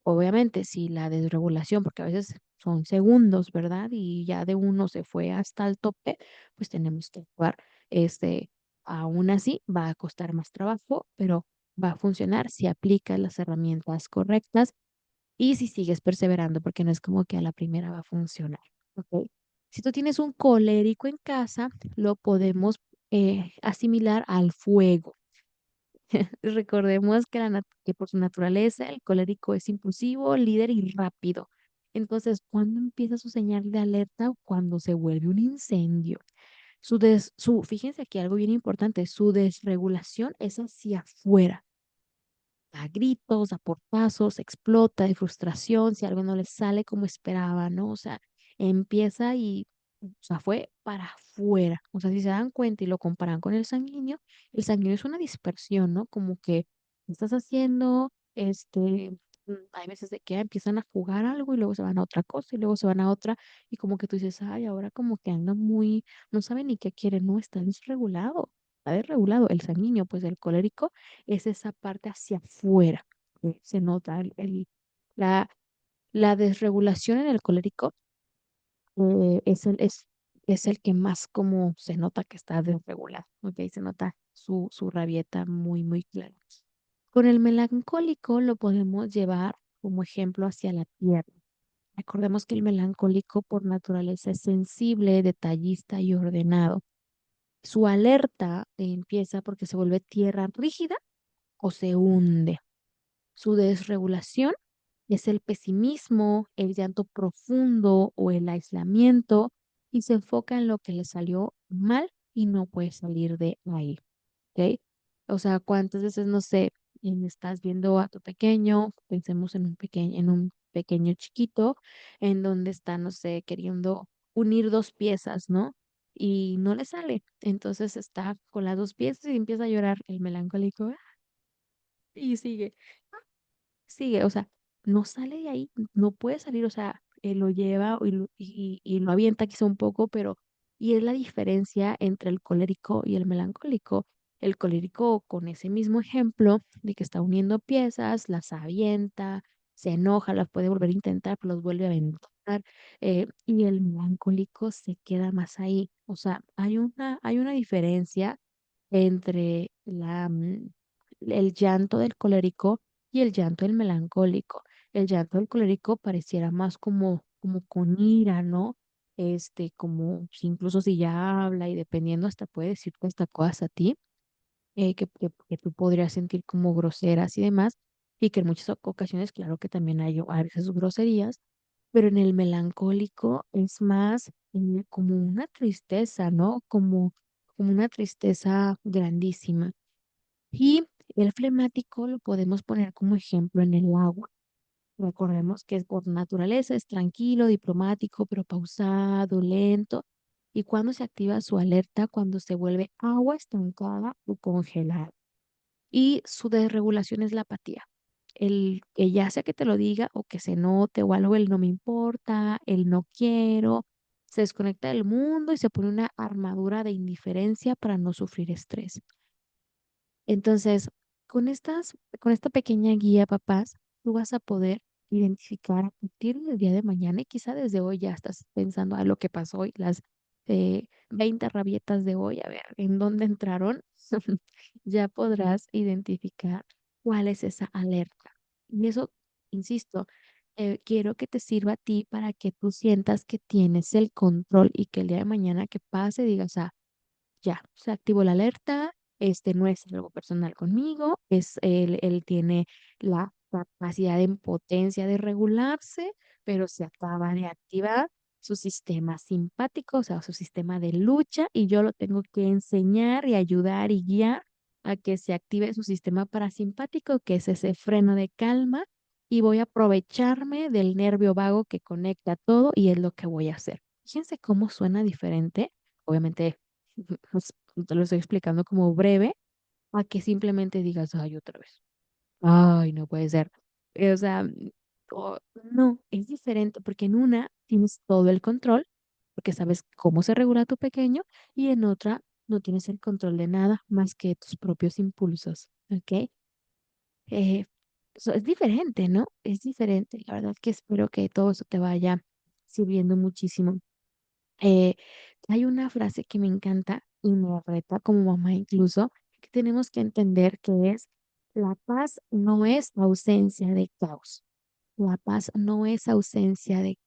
Obviamente, si la desregulación, porque a veces son segundos, ¿verdad? Y ya de uno se fue hasta el tope, pues tenemos que actuar. Este, aún así, va a costar más trabajo, pero va a funcionar si aplicas las herramientas correctas y si sigues perseverando, porque no es como que a la primera va a funcionar, ¿ok? Si tú tienes un colérico en casa, lo podemos asimilar al fuego. Recordemos que, que por su naturaleza el colérico es impulsivo, líder y rápido. Entonces, ¿cuándo empieza su señal de alerta? Cuando se vuelve un incendio. Fíjense aquí algo bien importante, su desregulación es hacia afuera a gritos, a portazos, explota de frustración si algo no le sale como esperaba, ¿no? O sea, empieza y, o sea, fue para afuera. O sea, si se dan cuenta y lo comparan con el sanguíneo es una dispersión, ¿no? Como que, ¿qué estás haciendo? Hay veces de que empiezan a jugar algo y luego se van a otra cosa y luego se van a otra y como que tú dices, ay, ahora como que anda muy, no sabe ni qué quiere, no, está desregulado. Está desregulado el sanguíneo, pues el colérico es esa parte hacia afuera. Se nota la, la desregulación en el colérico es el que más como se nota que está desregulado, ¿ok? Se nota su rabieta muy, muy clara. Con el melancólico lo podemos llevar como ejemplo hacia la tierra. Recordemos que el melancólico por naturaleza es sensible, detallista y ordenado. Su alerta empieza porque se vuelve tierra rígida o se hunde. Su desregulación es el pesimismo, el llanto profundo o el aislamiento y se enfoca en lo que le salió mal y no puede salir de ahí, ¿ok? O sea, ¿cuántas veces, no sé, estás viendo a tu pequeño, pensemos en un pequeño chiquito, en donde está, no sé, queriendo unir dos piezas, ¿no? Y no le sale. Entonces está con las dos piezas y empieza a llorar el melancólico y sigue, o sea, no sale de ahí, no puede salir, o sea, lo lleva y lo avienta quizá un poco, pero, y es la diferencia entre el colérico y el melancólico. El colérico, con ese mismo ejemplo de que está uniendo piezas, las avienta, se enoja, las puede volver a intentar, pero los vuelve a aventar, y el melancólico se queda más ahí. O sea, hay una diferencia entre el llanto del colérico y el llanto del melancólico. El llanto del colérico pareciera más como con ira, ¿no? Como si incluso si ya habla y dependiendo hasta puede decirte hasta cosas a ti, que tú podrías sentir como groseras y demás, y que en muchas ocasiones, claro que también hay a veces groserías, pero en el melancólico es más como una tristeza, ¿no? Como una tristeza grandísima. Y el flemático lo podemos poner como ejemplo en el agua. Recordemos que es por naturaleza, es tranquilo, diplomático, pero pausado, lento. Y cuando se activa su alerta, cuando se vuelve agua estancada o congelada. Y su desregulación es la apatía. El que ya sea que te lo diga o que se note o algo, el no me importa, el no quiero, se desconecta del mundo y se pone una armadura de indiferencia para no sufrir estrés. Entonces, con esta pequeña guía, papás, tú vas a poder identificar a partir del día de mañana y quizá desde hoy ya estás pensando a lo que pasó hoy, las 20 rabietas de hoy, a ver, ¿en dónde entraron? Ya podrás identificar cuál es esa alerta. Y eso, insisto, quiero que te sirva a ti para que tú sientas que tienes el control y que el día de mañana que pase digas, ah, ya, se activó la alerta, no es algo personal conmigo, él tiene la capacidad en potencia de regularse, pero se acaba de activar su sistema simpático, o sea, su sistema de lucha, y yo lo tengo que enseñar y ayudar y guiar a que se active su sistema parasimpático, que es ese freno de calma, y voy a aprovecharme del nervio vago que conecta todo y es lo que voy a hacer. Fíjense cómo suena diferente. Obviamente pues, te lo estoy explicando como breve, a que simplemente digas, ay, otra vez. Ay, no puede ser. O sea, no, es diferente porque en una tienes todo el control, porque sabes cómo se regula tu pequeño, y en otra no tienes el control de nada más que tus propios impulsos, ¿ok? Es diferente, ¿no? Es diferente. La verdad que espero que todo eso te vaya sirviendo muchísimo. Eh, Hay una frase que me encanta y me reta como mamá incluso, que tenemos que entender que es, la paz no es ausencia de caos. La paz no es ausencia de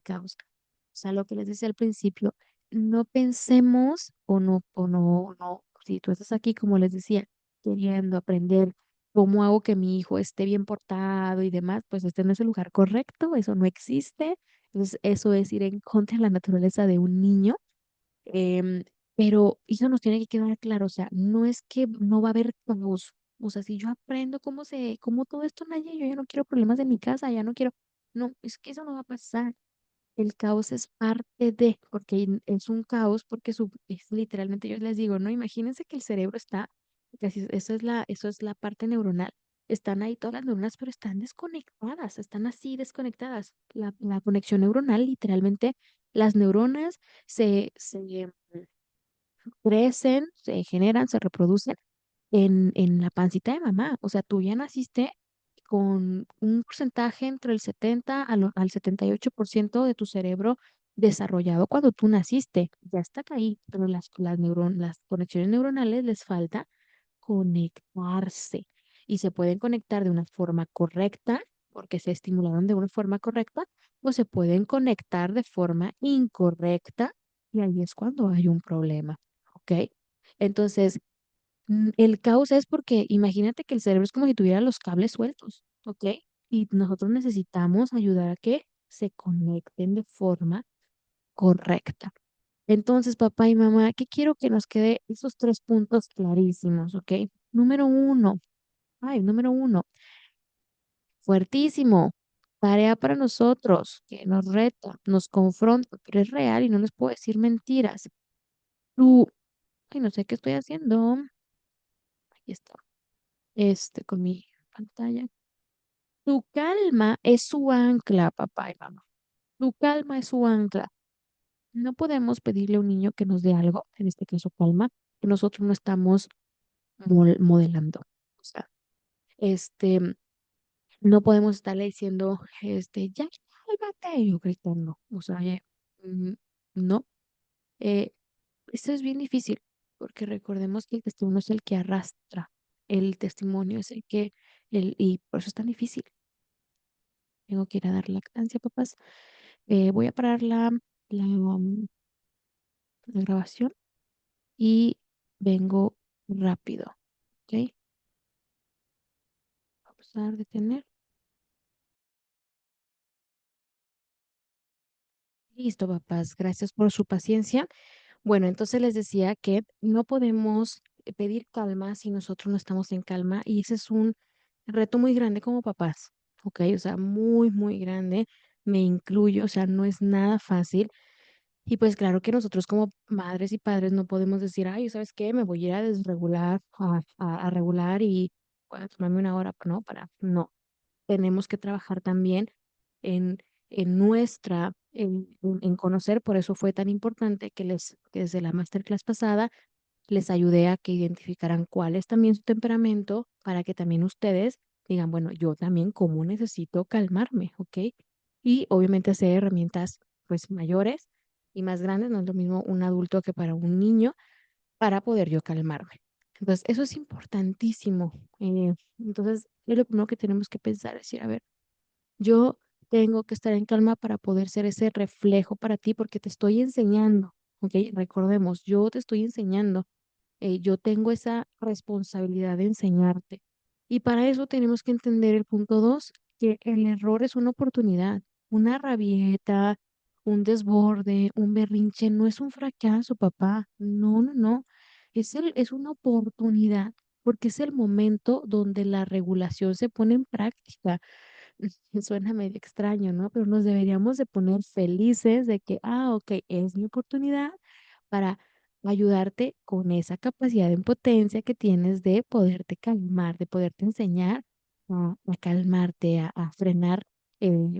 caos. O sea, lo que les decía al principio, no pensemos o no, si tú estás aquí, como les decía, queriendo aprender cómo hago que mi hijo esté bien portado y demás, pues este no es el lugar correcto, eso no existe. Entonces, eso es ir en contra de la naturaleza de un niño. Em, pero eso nos tiene que quedar claro, o sea, no es que no va a haber caos. O sea, si yo aprendo cómo todo esto nace, yo ya no quiero problemas en mi casa, ya no quiero, no, es que eso no va a pasar. El caos es parte de, porque es un caos, porque es literalmente, yo les digo, no, imagínense que el cerebro está, que eso es la parte neuronal, están ahí todas las neuronas, pero están desconectadas, están así desconectadas. La conexión neuronal, literalmente, las neuronas se crecen, se generan, se reproducen en la pancita de mamá. O sea, tú ya naciste con un porcentaje entre el 70 al 78% de tu cerebro desarrollado cuando tú naciste. Ya está ahí, pero las conexiones neuronales les falta conectarse y se pueden conectar de una forma correcta porque se estimularon de una forma correcta o se pueden conectar de forma incorrecta y ahí es cuando hay un problema, ¿ok? Entonces, el caos es porque imagínate que el cerebro es como si tuviera los cables sueltos, ¿ok? Y nosotros necesitamos ayudar a que se conecten de forma correcta. Entonces, papá y mamá, ¿qué quiero que nos quede esos tres puntos clarísimos, ¿ok? Número uno, número uno, fuertísimo. Tarea para nosotros, que nos reta, nos confronta, pero es real y no les puedo decir mentiras. Tú, no sé qué estoy haciendo. Aquí está, con mi pantalla. Tu calma es su ancla, papá y mamá. Tu calma es su ancla. No podemos pedirle a un niño que nos dé algo, en este caso calma, que nosotros no estamos modelando. O sea, este, No podemos estarle diciendo, ya, cálmate, y yo gritando. O sea, oye, mm, no, eh, esto es bien difícil, porque recordemos que el testimonio es el que arrastra, el testimonio es y por eso es tan difícil. Tengo que ir a dar lactancia, papás. Voy a parar la grabación y vengo rápido, ¿ok? Vamos a detener. Listo, papás. Gracias por su paciencia. Bueno, entonces les decía que no podemos pedir calma si nosotros no estamos en calma y ese es un reto muy grande como papás, ¿ok? O sea, muy, muy grande. Me incluyo, o sea, no es nada fácil. Y pues claro que nosotros como madres y padres no podemos decir, ay, ¿sabes qué? Me voy a ir a desregular, a regular y voy a tomarme una hora, ¿no? No. Tenemos que trabajar también en, en conocer, por eso fue tan importante que desde la masterclass pasada les ayudé a que identificaran cuál es también su temperamento para que también ustedes digan, bueno, yo también cómo necesito calmarme, ¿ok? Y obviamente hacer herramientas pues mayores y más grandes, no es lo mismo un adulto que para un niño, para poder yo calmarme. Entonces, eso es importantísimo. Entonces, es lo primero que tenemos que pensar, es decir, a ver, yo tengo que estar en calma para poder ser ese reflejo para ti porque te estoy enseñando, ¿ok? Recordemos, yo te estoy enseñando, yo tengo esa responsabilidad de enseñarte. Y para eso tenemos que entender el punto dos, que el error es una oportunidad. Una rabieta, un desborde, un berrinche, no es un fracaso, papá. No, no, no. Es una oportunidad porque es el momento donde la regulación se pone en práctica. Suena medio extraño, ¿no? Pero nos deberíamos de poner felices de que, ok, es mi oportunidad para ayudarte con esa capacidad de impotencia que tienes de poderte calmar, de poderte enseñar a calmarte, a frenar, eh,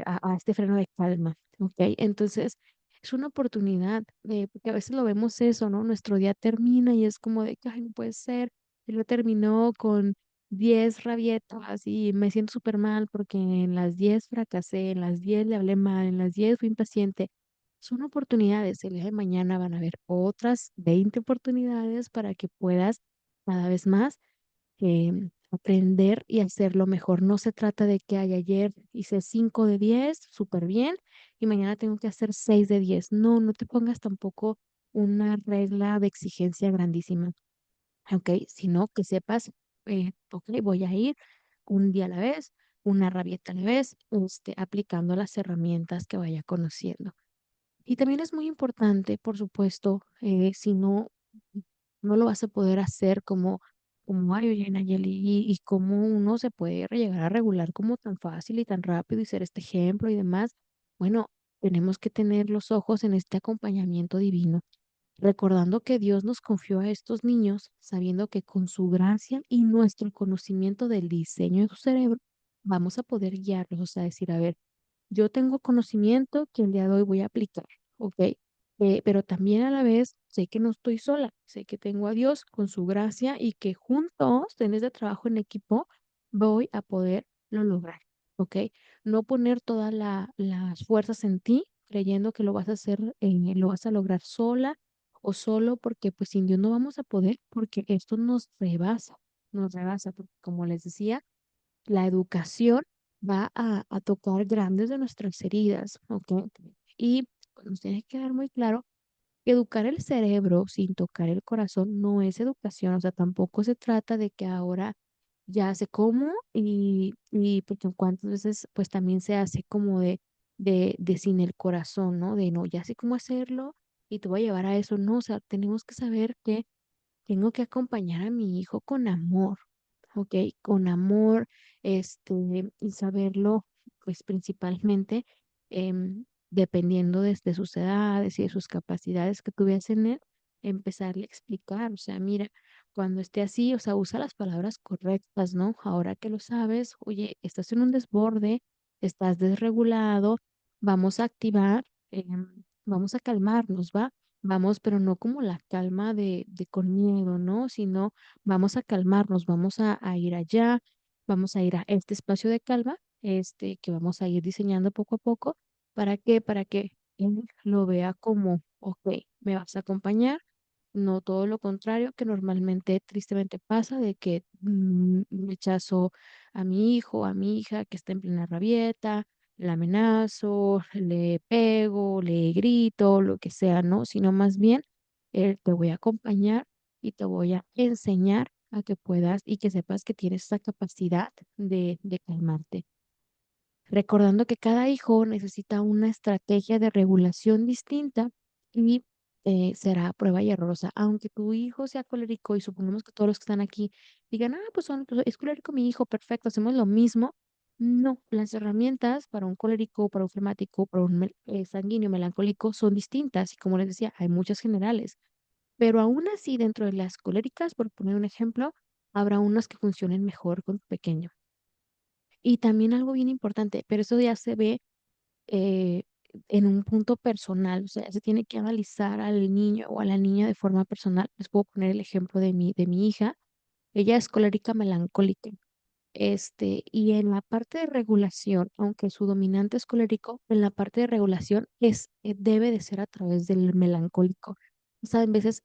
a este freno de calma, ¿ok? Entonces, es una oportunidad, porque a veces lo vemos eso, ¿no? Nuestro día termina y es como de que, ay, no puede ser, él lo terminó con 10 rabietas y me siento súper mal porque en las 10 fracasé, en las 10 le hablé mal, en las 10 fui impaciente. Son oportunidades. El día de mañana van a haber otras 20 oportunidades para que puedas cada vez más aprender y hacerlo mejor. No se trata de que ay, ayer hice 5 de 10 súper bien, y mañana tengo que hacer 6 de 10. No, no te pongas tampoco una regla de exigencia grandísima. ¿Ok? Sino que sepas, ok, voy a ir un día a la vez, una rabieta a la vez, aplicando las herramientas que vaya conociendo. Y también es muy importante, por supuesto, si no, no lo vas a poder hacer como ay, oye, Nayeli, y cómo uno se puede llegar a regular como tan fácil y tan rápido y ser este ejemplo y demás. Bueno, tenemos que tener los ojos en este acompañamiento divino, recordando que Dios nos confió a estos niños, sabiendo que con su gracia y nuestro conocimiento del diseño de su cerebro, vamos a poder guiarlos, o sea, decir, a ver, yo tengo conocimiento que el día de hoy voy a aplicar, ¿ok? Pero también a la vez sé que no estoy sola, sé que tengo a Dios con su gracia y que juntos, en este trabajo en equipo, voy a poderlo lograr, ¿ok? No poner todas las fuerzas en ti, creyendo que lo vas a hacer, lo vas a lograr sola o solo, porque pues sin Dios no vamos a poder, porque esto nos rebasa, porque como les decía, la educación va a tocar grandes de nuestras heridas, ¿ok? Y pues, nos tiene que quedar muy claro que educar el cerebro sin tocar el corazón no es educación, o sea, tampoco se trata de que ahora ya sé cómo y porque cuántas veces pues también se hace como de sin el corazón, ¿no? De no, ya sé cómo hacerlo y te voy a llevar a eso, no, o sea, tenemos que saber que tengo que acompañar a mi hijo con amor, ¿ok? Con amor, y saberlo, pues principalmente, dependiendo de sus edades y de sus capacidades que tuviese en él, empezarle a explicar, o sea, mira, cuando esté así, o sea, usa las palabras correctas, ¿no? Ahora que lo sabes, oye, estás en un desborde, estás desregulado, vamos a activar, vamos a calmarnos, ¿va? Vamos, pero no como la calma de con miedo, ¿no? Sino vamos a calmarnos, vamos a ir allá. vamos a ir a este espacio de calma, que vamos a ir diseñando poco a poco. ¿Para qué? Para que él lo vea como, ok, me vas a acompañar, no todo lo contrario que normalmente tristemente pasa de que rechazo a mi hijo, a mi hija que está en plena rabieta, la amenazo, le pego, le grito, lo que sea, ¿no? Sino más bien te voy a acompañar y te voy a enseñar a que puedas y que sepas que tienes esa capacidad de calmarte, recordando que cada hijo necesita una estrategia de regulación distinta y será a prueba y error. O sea, aunque tu hijo sea colérico y supongamos que todos los que están aquí digan, pues es colérico mi hijo, perfecto, hacemos lo mismo. No, las herramientas para un colérico, para un flemático, para un sanguíneo, melancólico son distintas y como les decía, hay muchas generales. Pero aún así, dentro de las coléricas, por poner un ejemplo, habrá unas que funcionen mejor con tu pequeño. Y también algo bien importante, pero eso ya se ve eh, en un punto personal, o sea, se tiene que analizar al niño o a la niña de forma personal. Les puedo poner el ejemplo de mi hija. Ella es colérica melancólica. Y en la parte de regulación, aunque su dominante es colérico, en la parte de regulación debe de ser a través del melancólico. O sea, en veces,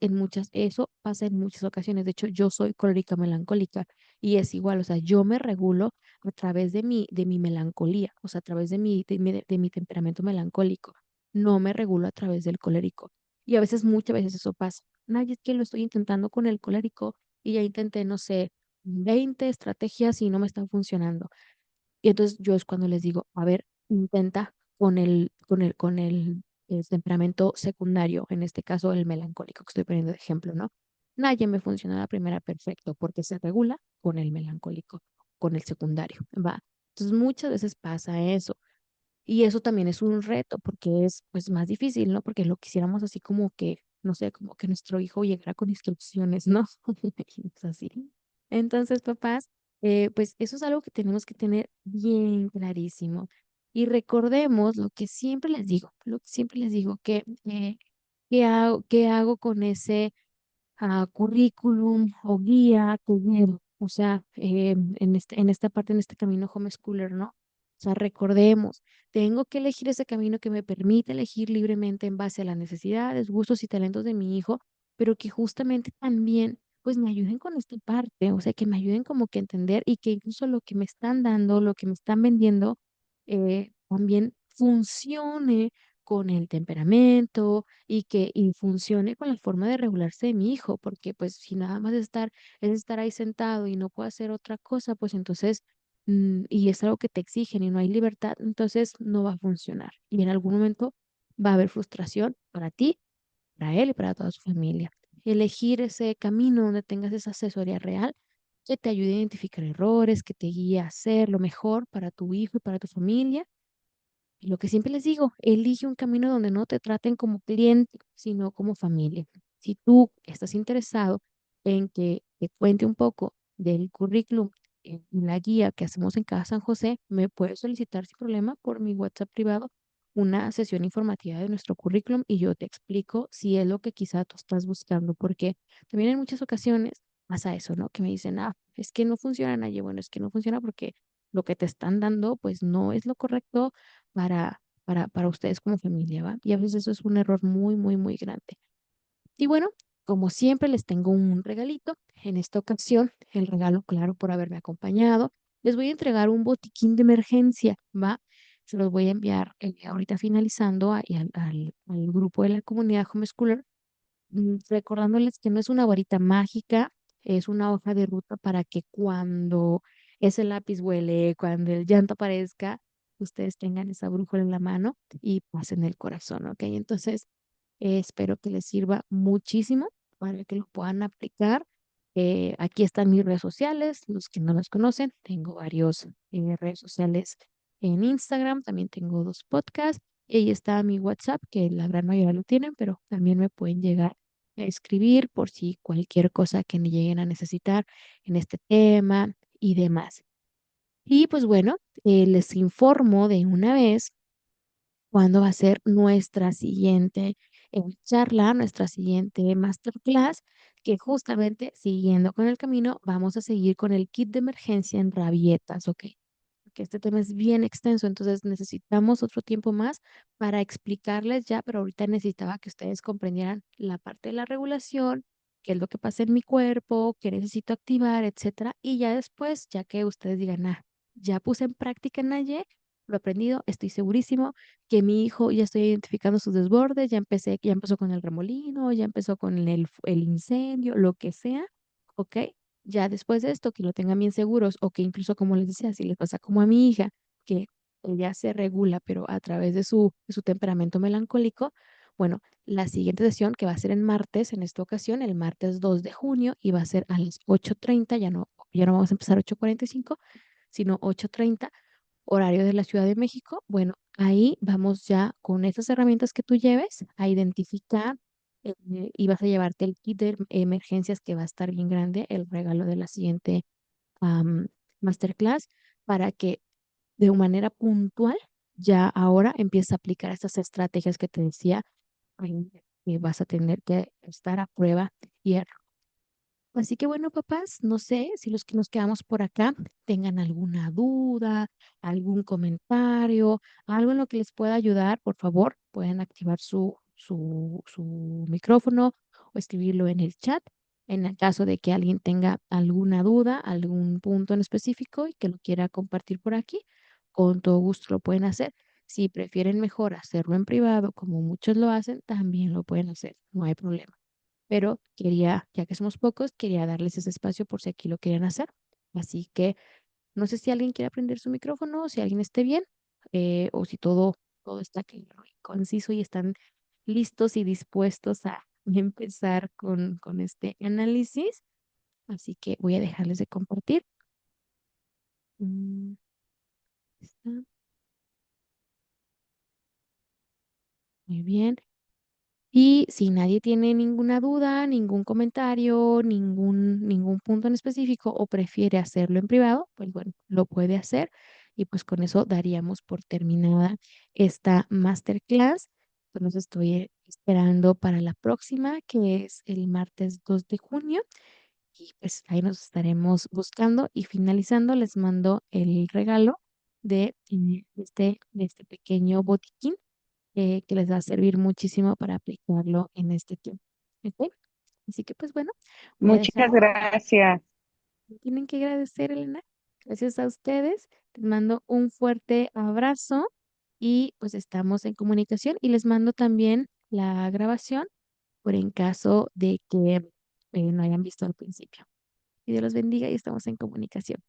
eso pasa en muchas ocasiones. De hecho, yo soy colérica melancólica y es igual, o sea, yo me regulo a través de mi melancolía, o sea, a través de mi temperamento melancólico. No me regulo a través del colérico. Y a veces, muchas veces eso pasa. Nadie es que lo estoy intentando con el colérico y ya intenté, no sé, 20 estrategias y no me están funcionando. Y entonces yo es cuando les digo, a ver, intenta con el temperamento secundario, en este caso el melancólico, que estoy poniendo de ejemplo, ¿no? Nadie me funciona la primera perfecto porque se regula con el melancólico, con el secundario, ¿va? Entonces muchas veces pasa eso. Y eso también es un reto porque es pues más difícil, ¿no? Porque lo quisiéramos así como que, no sé, como que nuestro hijo llegara con instrucciones, ¿no? Y es así. Entonces, papás, pues eso es algo que tenemos que tener bien clarísimo. Y recordemos lo que siempre les digo, ¿qué hago con ese currículum o guía que llevo? O sea, en esta parte, en este camino homeschooler, ¿no? O sea, recordemos, tengo que elegir ese camino que me permite elegir libremente en base a las necesidades, gustos y talentos de mi hijo, pero que justamente también, pues me ayuden con esta parte, o sea, que me ayuden como que a entender y que incluso lo que me están dando, lo que me están vendiendo, también funcione con el temperamento y funcione con la forma de regularse de mi hijo, porque pues si nada más es estar ahí sentado y no puedo hacer otra cosa, pues entonces, y es algo que te exigen y no hay libertad, entonces no va a funcionar. Y en algún momento va a haber frustración para ti, para él y para toda su familia. Elegir ese camino donde tengas esa asesoría real que te ayude a identificar errores, que te guíe a hacer lo mejor para tu hijo y para tu familia y lo que siempre les digo, elige un camino donde no te traten como cliente, sino como familia. Si tú estás interesado en que te cuente un poco del currículum en la guía que hacemos en Casa San José, me puedes solicitar sin problema por mi WhatsApp privado una sesión informativa de nuestro currículum y yo te explico si es lo que quizá tú estás buscando, porque también en muchas ocasiones pasa eso, ¿no? Que me dicen, es que no funciona, Naye. Bueno, es que no funciona porque lo que te están dando, pues no es lo correcto para ustedes como familia, ¿va? Y a veces eso es un error muy, muy, muy grande. Y bueno, como siempre, les tengo un regalito. En esta ocasión, el regalo, claro, por haberme acompañado. Les voy a entregar un botiquín de emergencia, ¿va? Se los voy a enviar ahorita finalizando al grupo de la comunidad homeschooler recordándoles que no es una varita mágica, es una hoja de ruta para que cuando ese lápiz huele, cuando el llanto aparezca, ustedes tengan esa brújula en la mano y pasen el corazón, ¿ok? Entonces, espero que les sirva muchísimo para que lo puedan aplicar. Aquí están mis redes sociales, los que no las conocen, tengo varios redes sociales en Instagram, también tengo 2 podcasts, y ahí está mi WhatsApp, que la gran mayoría lo tienen, pero también me pueden llegar a escribir por si cualquier cosa que me lleguen a necesitar en este tema y demás. Y pues bueno, les informo de una vez cuándo va a ser nuestra siguiente charla, nuestra siguiente masterclass, que justamente siguiendo con el camino, vamos a seguir con el kit de emergencia en rabietas, ¿ok? Porque este tema es bien extenso, entonces necesitamos otro tiempo más para explicarles ya, pero ahorita necesitaba que ustedes comprendieran la parte de la regulación, qué es lo que pasa en mi cuerpo, qué necesito activar, etcétera, y ya después, ya que ustedes digan, ah, ya puse en práctica en Naye, lo he aprendido, estoy segurísimo que mi hijo ya estoy identificando sus desbordes, ya empezó con el remolino, ya empezó con el incendio, lo que sea, ¿ok? Ya después de esto, que lo tengan bien seguros o que incluso, como les decía, si les pasa como a mi hija, que ella se regula, pero a través de su temperamento melancólico, bueno, la siguiente sesión, que va a ser en martes, en esta ocasión, el martes 2 de junio, y va a ser a las 8:30, ya no vamos a empezar 8:45, sino 8:30 horario de la Ciudad de México. Bueno, ahí vamos ya con esas herramientas que tú lleves a identificar y vas a llevarte el kit de emergencias que va a estar bien grande, el regalo de la siguiente am, masterclass, para que de manera puntual ya ahora empieces a aplicar estas estrategias que te decía, que vas a tener que estar a prueba y error. Así que bueno, papás, no sé si los que nos quedamos por acá tengan alguna duda, algún comentario, algo en lo que les pueda ayudar, por favor, pueden activar su micrófono o escribirlo en el chat. En el caso de que alguien tenga alguna duda, algún punto en específico y que lo quiera compartir por aquí, con todo gusto lo pueden hacer. Si prefieren mejor hacerlo en privado, como muchos lo hacen, también lo pueden hacer, no hay problema, pero quería, ya que somos pocos, quería darles ese espacio por si aquí lo querían hacer. Así que no sé si alguien quiere aprender su micrófono, si alguien esté bien, o si todo está claro y conciso y están listos y dispuestos a empezar con este análisis. Así que voy a dejarles de compartir. Mm, está muy bien. Y si nadie tiene ninguna duda, ningún comentario, ningún punto en específico o prefiere hacerlo en privado, pues bueno, lo puede hacer y pues con eso daríamos por terminada esta masterclass. Pues nos estoy esperando para la próxima, que es el martes 2 de junio y pues ahí nos estaremos buscando y finalizando les mando el regalo de este pequeño botiquín que les va a servir muchísimo para aplicarlo en este tiempo. ¿Ok? Así que pues bueno, voy a Muchas dejarlo. gracias. Tienen que agradecer, Elena. Gracias a ustedes. Les mando un fuerte abrazo y pues estamos en comunicación y les mando también la grabación por en caso de que no hayan visto al principio. Que Dios los bendiga y estamos en comunicación.